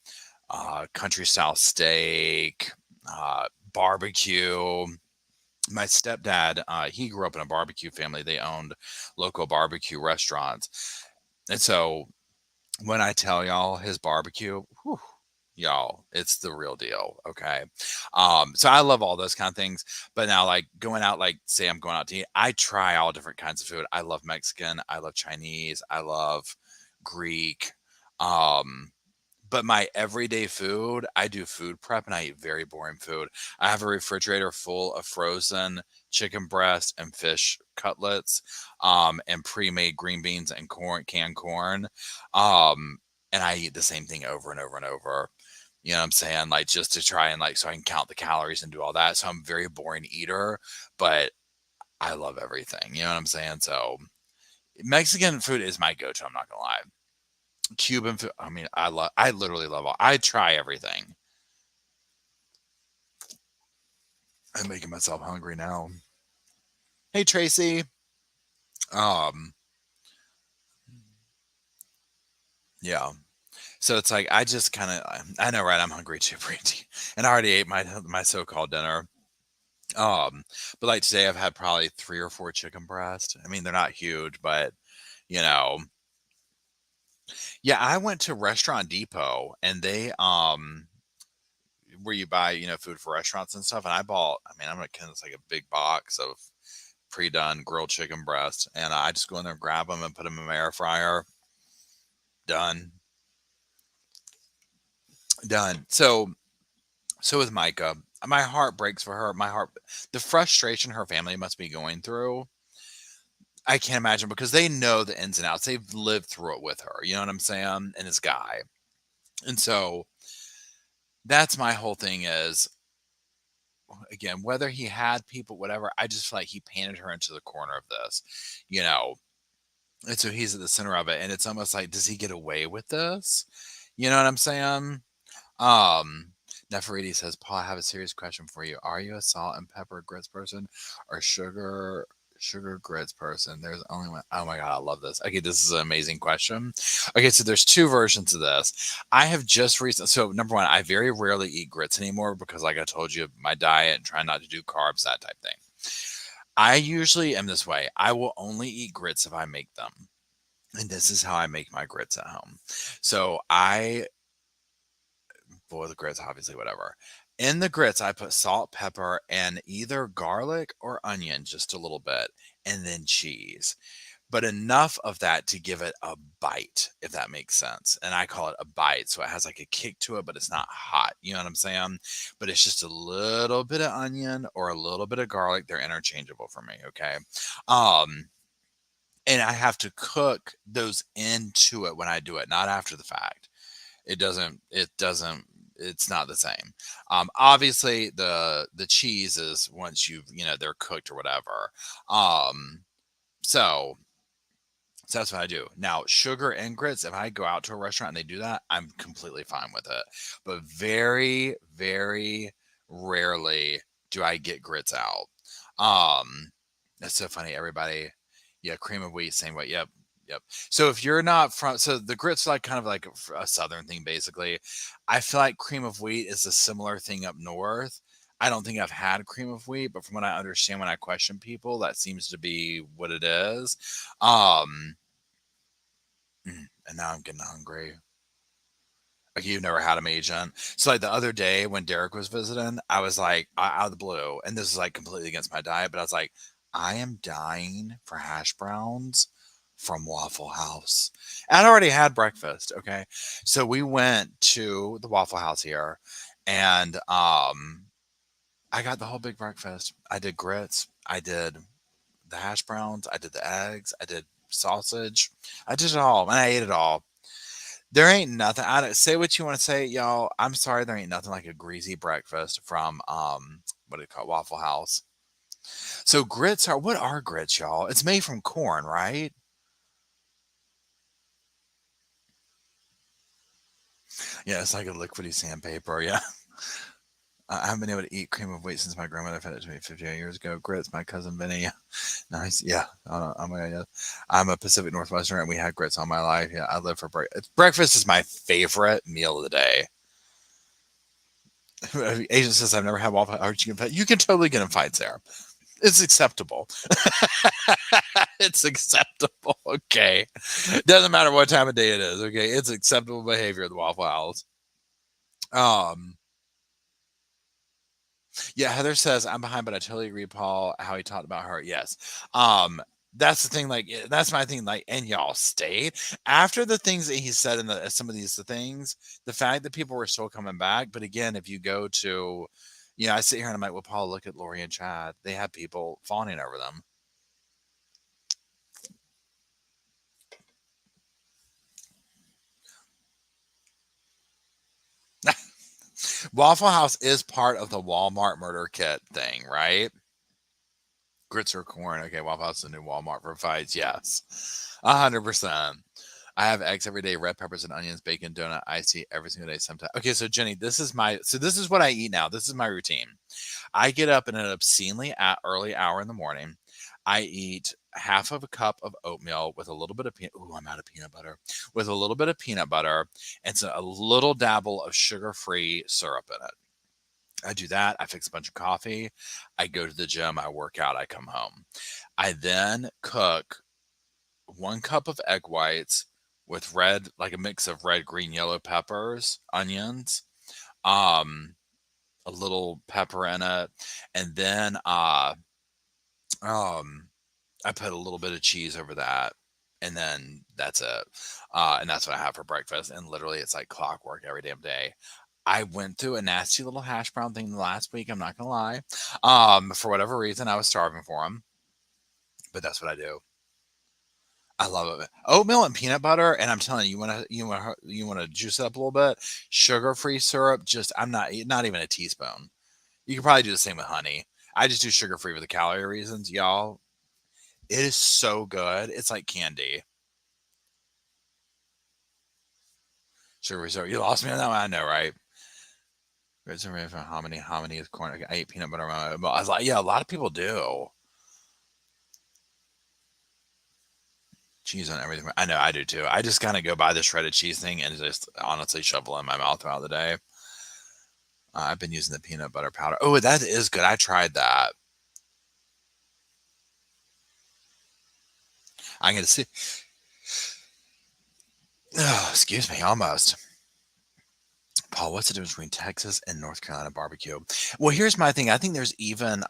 S1: country style steak, barbecue. My stepdad, he grew up in a barbecue family. They owned local barbecue restaurants. And so when I tell y'all his barbecue, whew, y'all, it's the real deal. Okay. So I love all those kind of things. But now, like going out, like say I'm going out to eat, I try all different kinds of food. I love Mexican. I love Chinese. I love Greek. But my everyday food, I do food prep and I eat very boring food. I have a refrigerator full of frozen chicken breast and fish cutlets, and pre-made green beans and canned corn. And I eat the same thing over and over and over. You know what I'm saying? Like just to try and so I can count the calories and do all that. So I'm a very boring eater, but I love everything. You know what I'm saying? So Mexican food is my go-to. I'm not gonna lie. Cuban food. I mean, I literally love all. I try everything. I'm making myself hungry now. Hey, Tracy. Yeah. So it's like I just kind of I know, right? I'm hungry too, Brandy, and I already ate my so-called dinner. But like today, I've had probably 3 or 4 chicken breasts. I mean, they're not huge, but you know, yeah. I went to Restaurant Depot, and they where you buy, food for restaurants and stuff. And I bought, I mean, I'm gonna it's like a big box of pre-done grilled chicken breast, and I just go in there and grab them and put them in my air fryer. Done. Done. So with Micah, my heart breaks for her. The frustration her family must be going through. I can't imagine because they know the ins and outs. They've lived through it with her. You know what I'm saying? And this guy. And so that's my whole thing is, again, whether he had people, whatever, I just feel like he painted her into the corner of this, you know. And so he's at the center of it. And it's almost like, does he get away with this? You know what I'm saying? Neferiti says, Paul, I have a serious question for you. Are you a salt and pepper grits person or sugar sugar grits person. There's only one. Oh my God, I love this. Okay, this is an amazing question. Okay, so there's two versions of this. I have just recently, so number one, I very rarely eat grits anymore because, like I told you, my diet and trying not to do carbs, that type thing. I usually am this way. I will only eat grits if I make them. And this is how I make my grits at home. So I boil the grits, obviously, whatever. In the grits, I put salt, pepper, and either garlic or onion, just a little bit, and then cheese. But enough of that to give it a bite, if that makes sense. And I call it a bite. So it has like a kick to it, but it's not hot. You know what I'm saying? But it's just a little bit of onion or a little bit of garlic. They're interchangeable for me. Okay. Um, and I have to cook those into it when I do it, not after the fact. It's not the same. Obviously the cheese is once they're cooked or whatever. So that's what I do. Now, sugar and grits, if I go out to a restaurant and they do that, I'm completely fine with it. But very, very rarely do I get grits out. That's so funny, everybody. Yeah, cream of wheat, same way. Yep. Yep. So if you're not from, so the grits are like kind of like a southern thing, basically. I feel like cream of wheat is a similar thing up north. I don't think I've had cream of wheat, but from what I understand when I question people, that seems to be what it is. Um, and now I'm getting hungry. Like you've never had them, agent. So like the other day when Derek was visiting, I was like out of the blue, and this is like completely against my diet, but I was like, I am dying for hash browns from Waffle House. And I'd already had breakfast. Okay. So we went to the Waffle House here and I got the whole big breakfast. I did grits, I did the hash browns, I did the eggs, I did sausage. I did it all and I ate it all. There ain't nothing. I don't say what you want to say, y'all. I'm sorry, there ain't nothing like a greasy breakfast from what do you call it, Waffle House. So grits are what are grits, y'all? It's made from corn, right? Yeah, it's like a liquidy sandpaper. Yeah. I haven't been able to eat cream of wheat since my grandmother fed it to me 58 years ago. Grits, my cousin Vinny. Nice. Yeah. Oh my God. Yeah. I'm a Pacific Northwesterner and we had grits all my life. Yeah. I live for breakfast. Breakfast is my favorite meal of the day. Agent says I've never had waffle. You can totally get in fights there. It's acceptable. It's acceptable. Okay. Doesn't matter what time of day it is. Okay. It's acceptable behavior at the Waffle House. Um, Yeah, Heather says I'm behind, but I totally agree, Paul, how he talked about her. Yes. That's the thing, like that's my thing, like, and y'all stayed after the things that he said in some of these things, the fact that people were still coming back. But again, if you go to, I sit here and I'm like, well, Paul, look at Lori and Chad. They have people fawning over them. Waffle House is part of the Walmart murder kit thing, right? Grits or corn. Okay, Waffle House is the new Walmart for fights. Yes, 100%. I have eggs every day, red peppers and onions, bacon, donut, icy every single day. Sometimes. Okay, so Jenny, this is what I eat now. This is my routine. I get up in an obscenely early hour in the morning. I eat half of a cup of oatmeal with a little bit of I'm out of peanut butter. With a little bit of peanut butter and a little dabble of sugar-free syrup in it. I do that. I fix a bunch of coffee. I go to the gym. I work out. I come home. I then cook 1 cup of egg whites with like a mix of red, green, yellow peppers, onions, um, a little pepper in it, and then I put a little bit of cheese over that, and then that's it. And that's what I have for breakfast. And literally, it's like clockwork every damn day. I went through a nasty little hash brown thing last week. I'm not gonna lie. For whatever reason, I was starving for them, but that's what I do. I love it. Oatmeal and peanut butter, and I'm telling you, you want to juice it up a little bit. Sugar-free syrup, I'm not even a teaspoon. You can probably do the same with honey. I just do sugar-free for the calorie reasons, y'all. It is so good. It's like candy. Sugar-free syrup. You lost me on that one. I know, right? Grits and from hominy is corn. I ate peanut butter. I was like, yeah, a lot of people do. cheese on everything. I know, I do too. I just kind of go buy the shredded cheese thing and just honestly shovel it in my mouth throughout the day. I've been using the peanut butter powder. Oh, that is good. I tried that. I'm gonna see. Oh, excuse me, almost. Paul, what's the difference between Texas and North Carolina barbecue? Well, here's my thing. I think there's even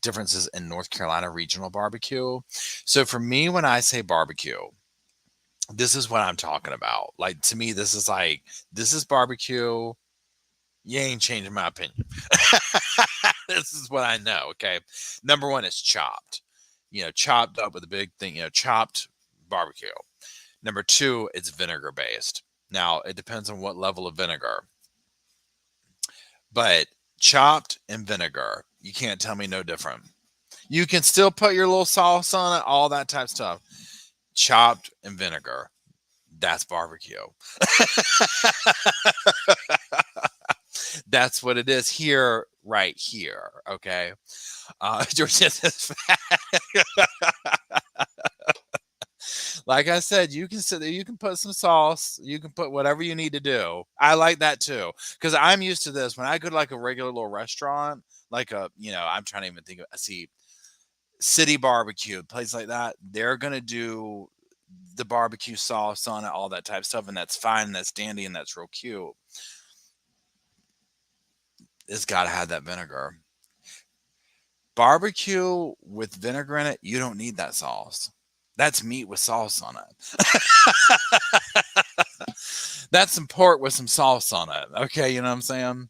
S1: differences in North Carolina regional barbecue. So for me, when I say barbecue, this is what I'm talking about. Like to me, this is barbecue. You ain't changing my opinion. This is what I know. Okay. Number one is chopped. Chopped up with a big thing, chopped barbecue. Number two, it's vinegar based. Now, it depends on what level of vinegar, but chopped and vinegar, you can't tell me no different. You can still put your little sauce on it, all that type of stuff. Chopped and vinegar, that's barbecue. That's what it is here, right here. Okay. George says, like I said, you can sit there, you can put some sauce, you can put whatever you need to do. I like that too. Because I'm used to this. When I go to like a regular little restaurant, I'm trying to even think of, see, City Barbecue, place like that, they're gonna do the barbecue sauce on it, all that type of stuff, and that's fine, and that's dandy, and that's real cute. It's gotta have that vinegar. Barbecue with vinegar in it, you don't need that sauce. That's meat with sauce on it. That's some pork with some sauce on it. Okay, you know what I'm saying?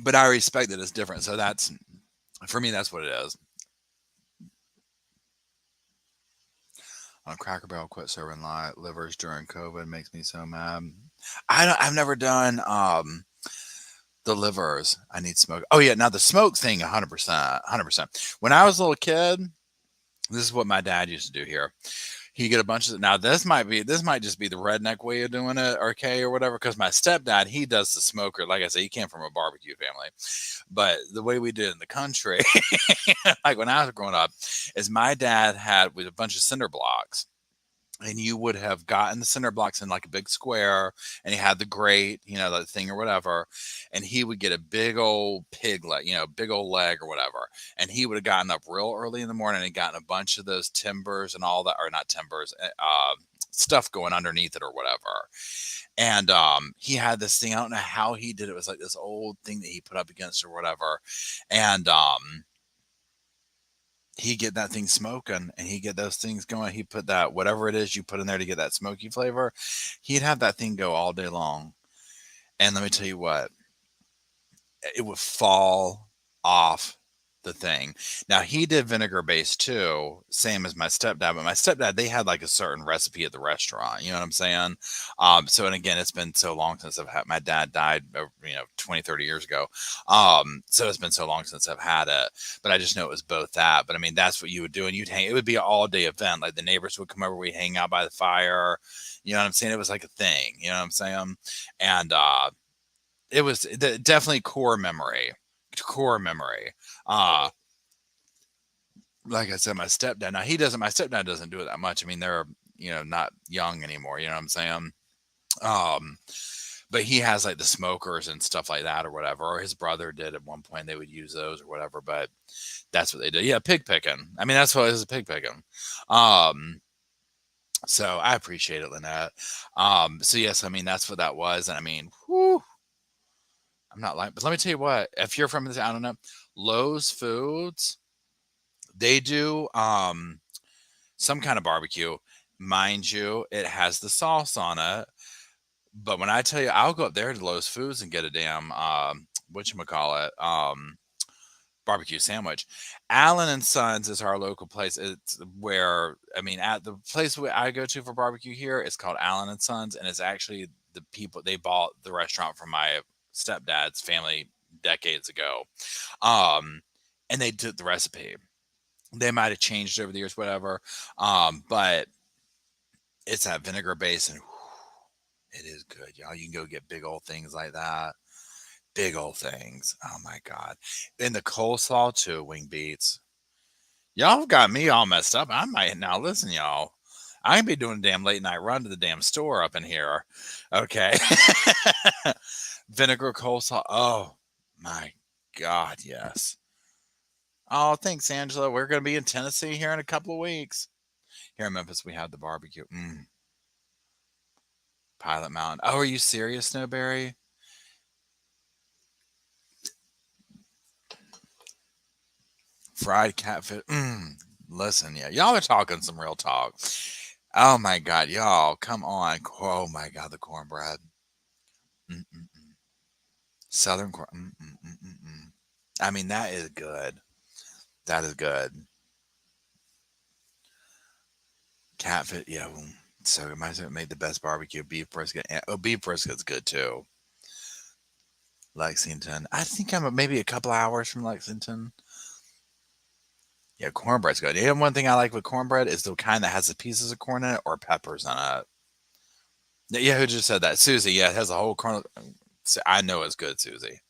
S1: But I respect that it's different. So that's, for me, that's what it is. On Cracker Barrel quit serving livers during COVID makes me so mad. I've never done the livers. I need smoke. Oh yeah, now the smoke thing, 100%, 100%. When I was a little kid, this is what my dad used to do here. He get a bunch of, now this might just be the redneck way of doing it, okay, or whatever. Because my stepdad, he does the smoker. Like I said, he came from a barbecue family, but the way we did in the country, like when I was growing up, is my dad had with a bunch of cinder blocks. And you would have gotten the cinder blocks in like a big square, and he had the grate, that thing or whatever. And he would get a big old pig leg, big old leg or whatever. And he would have gotten up real early in the morning and gotten a bunch of those timbers and all that, or not timbers, stuff going underneath it or whatever. And he had this thing. I don't know how he did it. It was like this old thing that he put up against or whatever. And he get that thing smoking and he get those things going. He put that, whatever it is you put in there to get that smoky flavor, he'd have that thing go all day long. And let me tell you what, it would fall off the thing. Now he did vinegar based too, same as my stepdad, but my stepdad, they had like a certain recipe at the restaurant. You know what I'm saying? So, and again, it's been so long since I've had, my dad died, 20, 30 years ago. So it's been so long since I've had it, but I just know it was both that. But I mean, that's what you would do. And it would be an all day event. Like the neighbors would come over, we'd hang out by the fire. You know what I'm saying? It was like a thing, you know what I'm saying? And, it was definitely core memory. Like I said, my stepdad, now my stepdad doesn't do it that much. I mean, they're, not young anymore, you know what I'm saying? But he has like the smokers and stuff like that or whatever, or his brother did at one point. They would use those or whatever, but that's what they did. Yeah. Pig picking. I mean, that's what it is, pig picking. So I appreciate it, Lynette. So yes, I mean, that's what that was. And I mean, whew, I'm not lying, but let me tell you what, if you're from this, I don't know, Lowe's Foods, they do some kind of barbecue. Mind you, it has the sauce on it. But when I tell you, I'll go up there to Lowe's Foods and get a damn whatchamacallit, barbecue sandwich. Allen and Sons is our local place. It's where, I mean, at the place I go to for barbecue here, it's called Allen and Sons, and it's actually the people, they bought the restaurant from my stepdad's family decades ago. And they took the recipe. They might have changed over the years, whatever. But it's that vinegar base, and it is good, y'all. You can go get big old things like that. Big old things. Oh my God. And the coleslaw too, wing beats. Y'all got me all messed up. I might now listen, y'all. I can be doing a damn late night run to the damn store up in here. Okay. Vinegar coleslaw. Oh my God, yes. Oh, thanks, Angela. We're going to be in Tennessee here in a couple of weeks. Here in Memphis, we have the barbecue. Pilot Mountain. Oh, are you serious, Snowberry? Fried catfish. Listen, yeah, y'all are talking some real talk. Oh my God, y'all, come on. Oh my God, the cornbread. Mm-mm-mm. Southern corn. Mm-mm-mm-mm. I mean, that is good. That is good. Catfish, yeah. So my husband made the best barbecue beef brisket. Beef brisket's good too. Lexington. I think I'm maybe a couple hours from Lexington. Yeah, cornbread's good. And one thing I like with cornbread is the kind that has the pieces of corn in it or peppers in it. Yeah, who just said that? Susie. Yeah, it has a whole corn. I know it's good, Susie.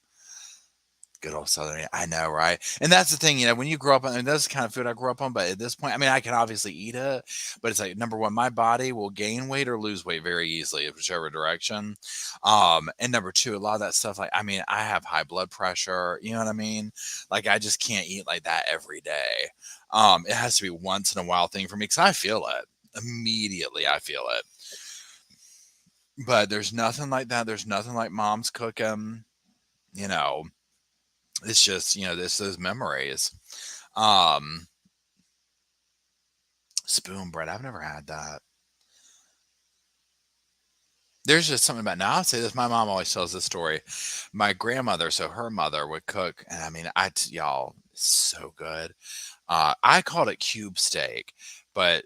S1: Good old Southern. I know, right? And that's the thing, when you grow up on, and that's the kind of food I grew up on, but at this point, I mean, I can obviously eat it, but it's like, number one, my body will gain weight or lose weight very easily, whichever direction. And number two, a lot of that stuff, like, I mean, I have high blood pressure, you know what I mean? Like, I just can't eat like that every day. It has to be once in a while thing for me because I feel it immediately. I feel it. But there's nothing like that. There's nothing like mom's cooking, you know. It's just, this those memories. Um, Spoon bread. I've never had that. There's just something about now. I'll say this. My mom always tells this story. My grandmother, so her mother would cook, and I mean, y'all, so good. I called it cube steak, but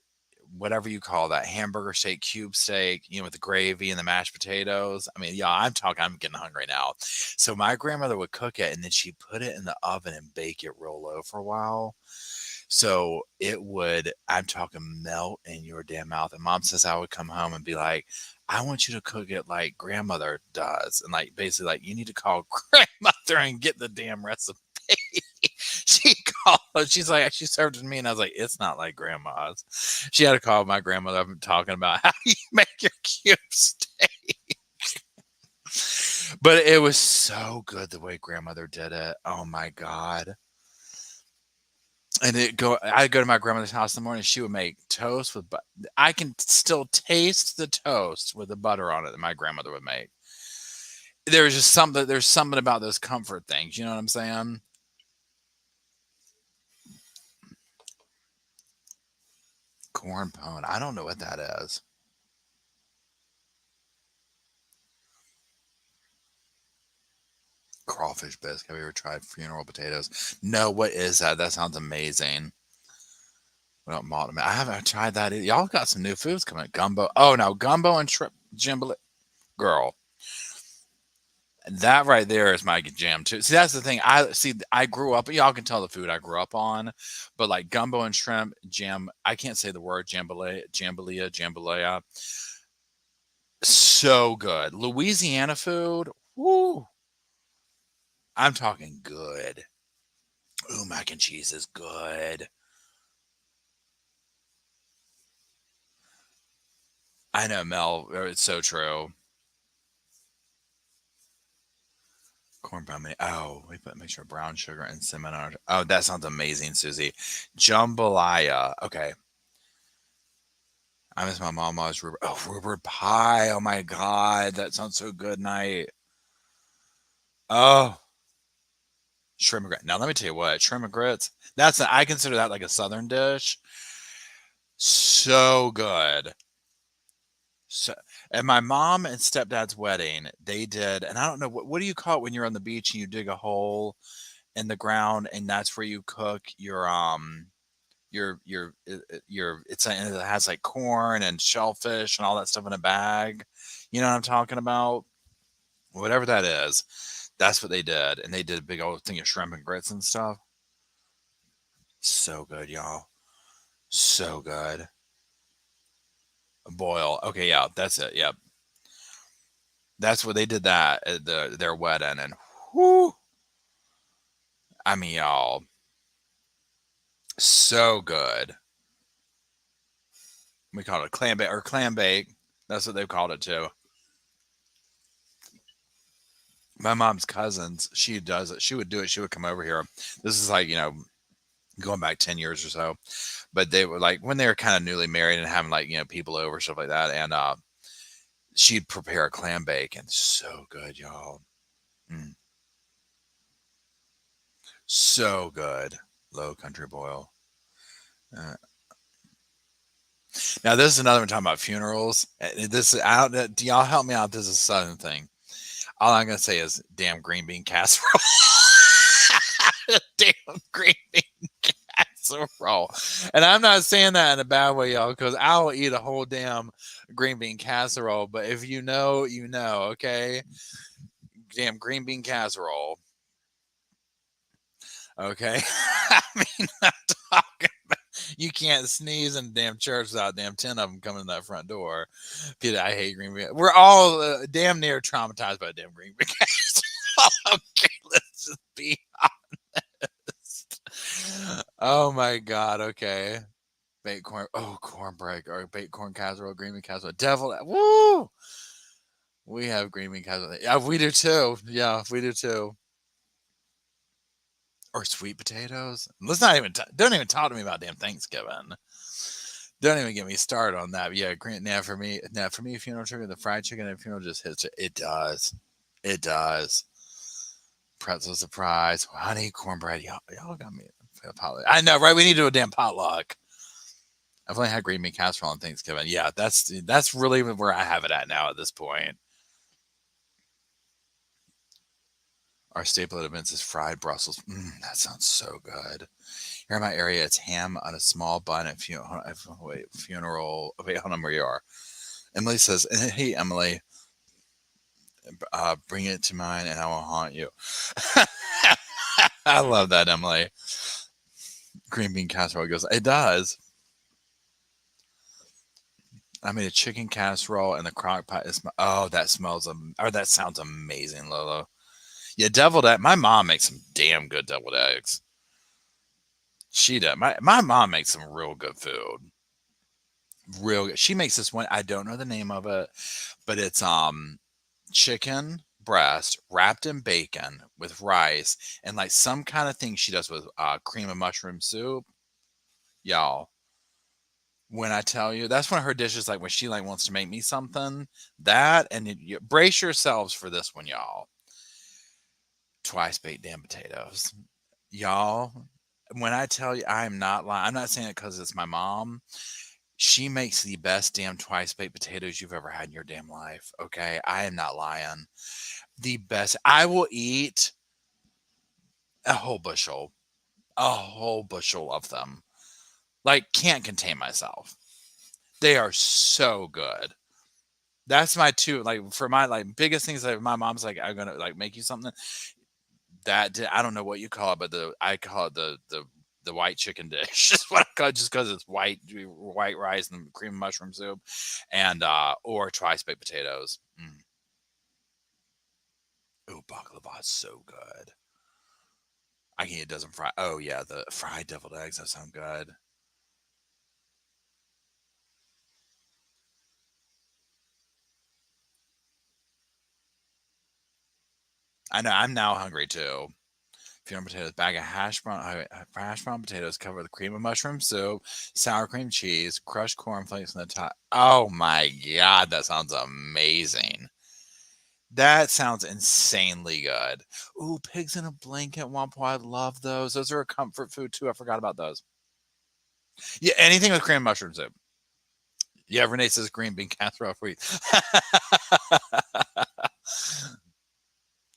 S1: whatever you call that, hamburger steak, cube steak, with the gravy and the mashed potatoes. I mean, yeah, I'm getting hungry now. So my grandmother would cook it and then she'd put it in the oven and bake it real low for a while. So it would, I'm talking, melt in your damn mouth. And mom says I would come home and be like, I want you to cook it like grandmother does. And like, basically, like, you need to call grandmother and get the damn recipe. She called, she's like, she served it to me, and I was like, it's not like grandma's. She had to call my grandmother up and talking about how you make your cube steak. But it was so good the way grandmother did it. Oh my God. And I'd go to my grandmother's house in the morning. She would make toast with butter. I can still taste the toast with the butter on it that my grandmother would make. There's something about those comfort things. You know what I'm saying? Corn pone. I don't know what that is. Crawfish bisque. Have you ever tried funeral potatoes? No, what is that? That sounds amazing. What about malt? I haven't tried that either. Y'all got some new foods coming. Gumbo. Oh no, gumbo and shrimp jambalaya. Girl, that right there is my jam too. See, that's the thing. I grew up. Y'all can tell the food I grew up on, but like gumbo and shrimp jam. I can't say the word jambalaya. So good. Louisiana food. Woo. I'm talking good. Ooh, mac and cheese is good. I know, Mel. It's so true. Corn brownie. Oh, make sure brown sugar and cinnamon on it. Oh, that sounds amazing, Susie. Jambalaya. Okay. I miss my mama's rhubarb pie. Oh my God. That sounds so good, night. Oh, shrimp and grits. Now let me tell you what, shrimp and grits. I consider that like a southern dish. So good. So, at my mom and stepdad's wedding, they did, and I don't know what do you call it when you're on the beach and you dig a hole in the ground and that's where you cook it has like corn and shellfish and all that stuff in a bag. You know what I'm talking about? Whatever that is, that's what they did, and they did a big old thing of shrimp and grits and stuff. So good, y'all. So good. Boil. Okay, yeah, that's it. Yep. That's what they did that at their wedding, and whoo, I mean, y'all, So good. We call it a clam bake or clam bake. That's what they've called it too. My mom's cousins, she does it. She would do it. She would come over here. This is like, going back 10 years or so. But they were like when they were kind of newly married and having like, people over, stuff like that. And she'd prepare a clam bake and so good, y'all. Mm, so good. Low country boil. Uh, Now this is another one talking about funerals. This do y'all help me out? This is a southern thing. All I'm gonna say is damn green bean casserole. Damn green bean casserole. And I'm not saying that in a bad way, y'all, because I'll eat a whole damn green bean casserole. But if you know, you know, okay? Damn green bean casserole. Okay. I mean, I'm talking about you can't sneeze in the damn church without damn 10 of them coming in that front door. Peter, I hate green bean. We're all damn near traumatized by damn green bean casserole. Okay, let's just be honest. Oh my God. Okay. Baked corn. Oh, cornbread or baked corn casserole, green bean casserole. Devil. Woo! We have green bean casserole. Yeah, we do too. Yeah, we do too. Or sweet potatoes. Let's not even don't even talk to me about damn Thanksgiving. Don't even get me started on that. But yeah, green. Now for me, funeral chicken, the fried chicken at funeral just hits it. It does. It does. Pretzel surprise, honey cornbread. Y'all got me. I know, right? We need to do a damn potluck. I've only had green bean casserole on Thanksgiving. Yeah, that's really where I have it at now at this point. Our staple at events is fried Brussels. That sounds so good. Here in my area, it's ham on a small bun at funeral. Wait, hold on, where you are. Emily says, "Hey, Emily, bring it to mine, and I will haunt you." I love that, Emily. Green bean casserole goes. It does. I made a chicken casserole and the crock pot is. Oh, that smells or that sounds amazing, Lolo. Yeah, deviled egg. My mom makes some damn good deviled eggs. She does. My mom makes some real good food. Real good. She makes this one. I don't know the name of it, but it's chicken breast wrapped in bacon with rice and like some kind of thing she does with cream of mushroom soup. Y'all, when I tell you, that's one of her dishes. Like when she like wants to make me something, that and you brace yourselves for this one, y'all. Twice baked damn potatoes, y'all. When I tell you, I am not lying. I'm not saying it because it's my mom. She makes the best damn twice baked potatoes you've ever had in your damn life. Okay, I am not lying. The best. I will eat a whole bushel of them. Like can't contain myself. They are so good. That's my two. Like for my like biggest things. Like my mom's like, I'm gonna like make you something. I don't know what you call it, but I call it the white chicken dish. That's what I call it, just because it's white rice and cream mushroom soup, and or twice baked potatoes. Ooh, baklava is so good. I can eat a dozen fried. Oh yeah, the fried deviled eggs. That sound good. I know. I'm now hungry too. Funeral potatoes, bag of hash brown potatoes covered with cream of mushroom soup, sour cream cheese, crushed cornflakes on the top. Oh my God, that sounds amazing. That sounds insanely good. Ooh, pigs in a blanket, Wampo. I love those. Those are a comfort food too. I forgot about those. Yeah, anything with cream and mushroom soup. Yeah, Renee says green bean casserole for you.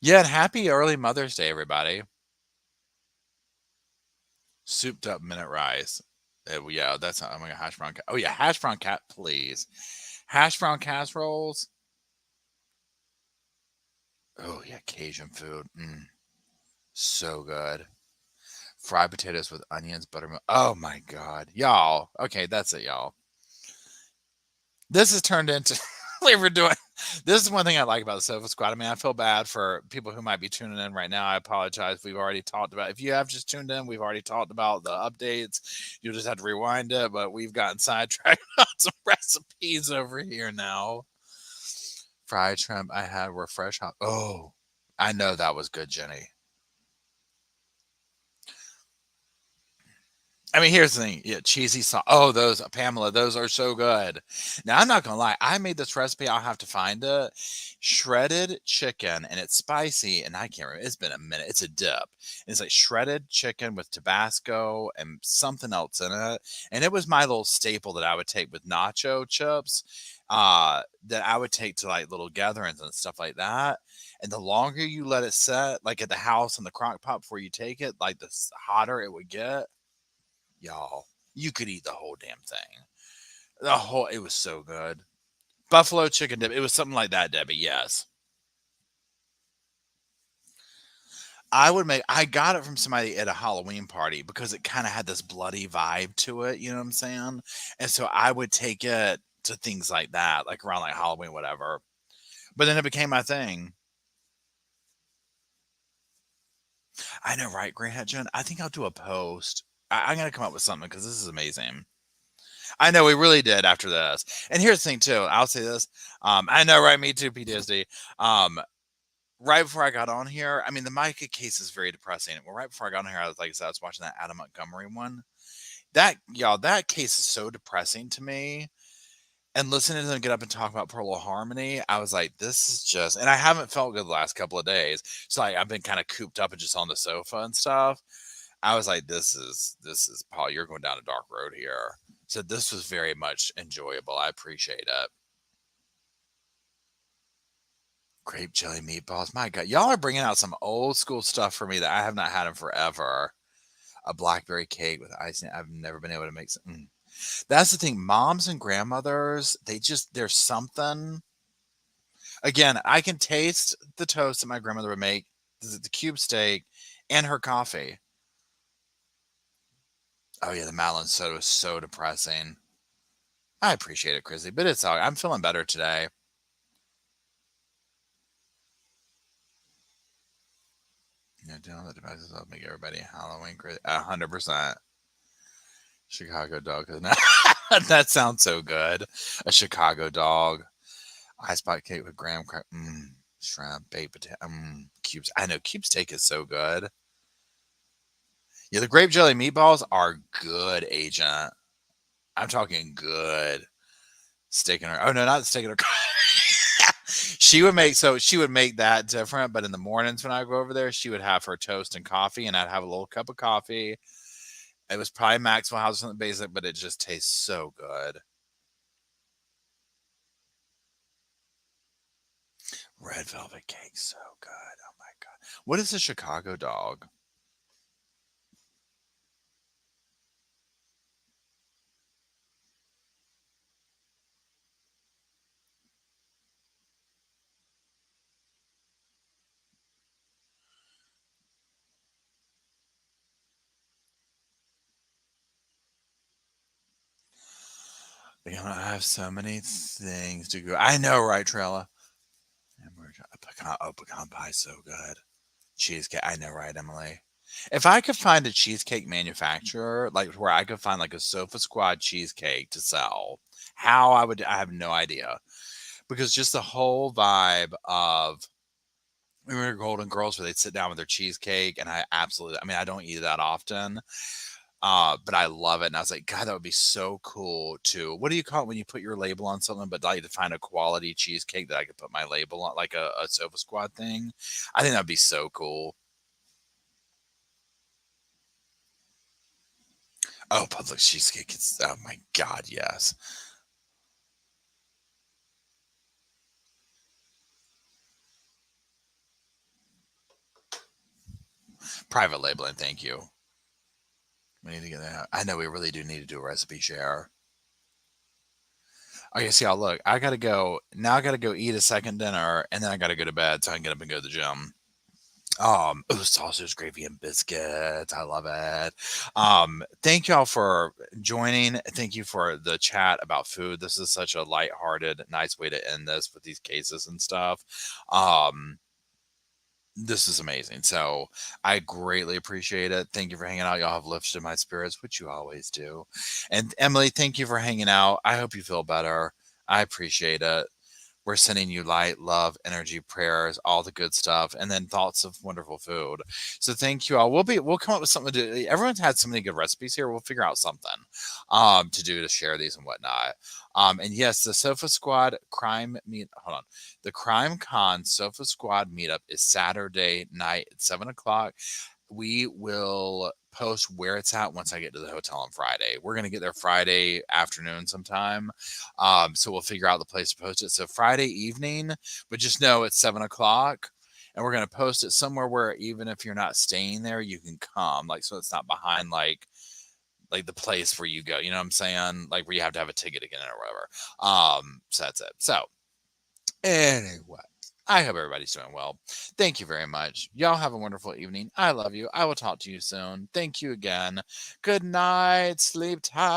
S1: Yeah, and happy early Mother's Day, everybody. Souped up minute rice. Yeah, that's not. Oh my God, hash brown. Oh yeah, hash brown cat, please. Hash brown casseroles. Oh yeah, Cajun food. So good. Fried potatoes with onions, buttermilk. Oh my God, y'all. Okay, that's it, y'all. This has turned into we're doing. This is one thing I like about the Sofa Squad. I mean, I feel bad for people who might be tuning in right now. I apologize. We've already talked about. If you have just tuned in, we've already talked about the updates. You'll just have to rewind it. But we've gotten sidetracked on some recipes over here now. Fried shrimp I had were fresh hot. Oh, I know that was good, Jenny. I mean, here's the thing. Yeah, cheesy sauce. Oh, those, Pamela, those are so good. Now, I'm not going to lie. I made this recipe. I'll have to find it. Shredded chicken, and it's spicy, and I can't remember. It's been a minute. It's a dip. It's like shredded chicken with Tabasco and something else in it. And it was my little staple that I would take with nacho chips, that I would take to like little gatherings and stuff like that. And the longer you let it set, like at the house in the crock pot before you take it, like the hotter it would get. Y'all, you could eat the whole damn thing. It was so good. Buffalo chicken dip. It was something like that, Debbie. Yes. I got it from somebody at a Halloween party because it kind of had this bloody vibe to it. You know what I'm saying? And so I would take it to things like that, like around like Halloween, whatever. But then it became my thing. I know, right, Grant Jen? I think I'll do a post. I'm going to come up with something because this is amazing. I know we really did after this. And here's the thing too. I'll say this. I know, right? Me too, PTSD. Right before I got on here, I mean, the Mica case is very depressing. Well, right before I got on here, I was like I said, I was watching that Adam Montgomery one. That case is so depressing to me. And listening to them get up and talk about Pearl Harmony, I was like, this is just, and I haven't felt good the last couple of days. So like, I've been kind of cooped up and just on the sofa and stuff. I was like, this is Paul, you're going down a dark road here. So this was very much enjoyable. I appreciate it. Grape jelly meatballs. My God, y'all are bringing out some old school stuff for me that I have not had in forever. A blackberry cake with icing. I've never been able to make some. That's the thing. Moms and grandmothers, there's something. Again, I can taste the toast that my grandmother would make, the cube steak, and her coffee. Oh yeah, the Madeline soda was so depressing. I appreciate it, Chrissy, but it's all. I'm feeling better today. Doing the devices will make everybody Halloween crazy. 100%. Chicago dog. That sounds so good. A Chicago dog. Ice spot cake with graham cracker. Shrimp, baked potato. Cubes. I know cube steak is so good. Yeah, the grape jelly meatballs are good, Agent. I'm talking good. Steak in her. Oh no, not the steak in her. She would make that different, but in the mornings when I go over there, she would have her toast and coffee, and I'd have a little cup of coffee. It was probably Maxwell House something basic, but it just tastes so good. Red velvet cake, so good. Oh my God. What is a Chicago dog? I have so many things to go. I know, right, Trella? Pecan pie, so good. Cheesecake. I know, right, Emily? If I could find a cheesecake manufacturer, like where I could find like a Sofa Squad cheesecake to sell, I have no idea. Because just the whole vibe of we were Golden Girls where they'd sit down with their cheesecake, and I mean, I don't eat that often. But I love it. And I was like, God, that would be so cool to, what do you call it when you put your label on something, but like to find a quality cheesecake that I could put my label on, like a Sofa Squad thing. I think that'd be so cool. Oh, Publix cheesecake. Oh my God, yes. Private labeling, thank you. We need to get that. I know we really do need to do a recipe share. Okay, see, y'all, look, I gotta go. Now I gotta go eat a second dinner, and then I gotta go to bed so I can get up and go to the gym. Sausage, gravy, and biscuits. I love it. Thank y'all for joining. Thank you for the chat about food. This is such a lighthearted, nice way to end this with these cases and stuff. Um, this is amazing. So I greatly appreciate it. Thank you for hanging out. Y'all have lifted my spirits, which you always do. And Emily, thank you for hanging out. I hope you feel better. I appreciate it. We're sending you light, love, energy, prayers, all the good stuff, and then thoughts of wonderful food. So thank you all. We'll come up with something to do. Everyone's had so many good recipes here. We'll figure out something to do to share these and whatnot. And yes, the Sofa Squad crime meet. Hold on, the Crime Con Sofa Squad meetup is Saturday night at 7 o'clock. We will post where it's at once I get to the hotel on Friday. We're going to get there Friday afternoon sometime. So we'll figure out the place to post it. So Friday evening, but just know it's 7 o'clock. And we're going to post it somewhere where even if you're not staying there, you can come. Like, so it's not behind like the place where you go. You know what I'm saying? Like where you have to have a ticket to get in or whatever. So that's it. So anyway, I hope everybody's doing well. Thank you very much. Y'all have a wonderful evening. I love you. I will talk to you soon. Thank you again. Good night. Sleep tight.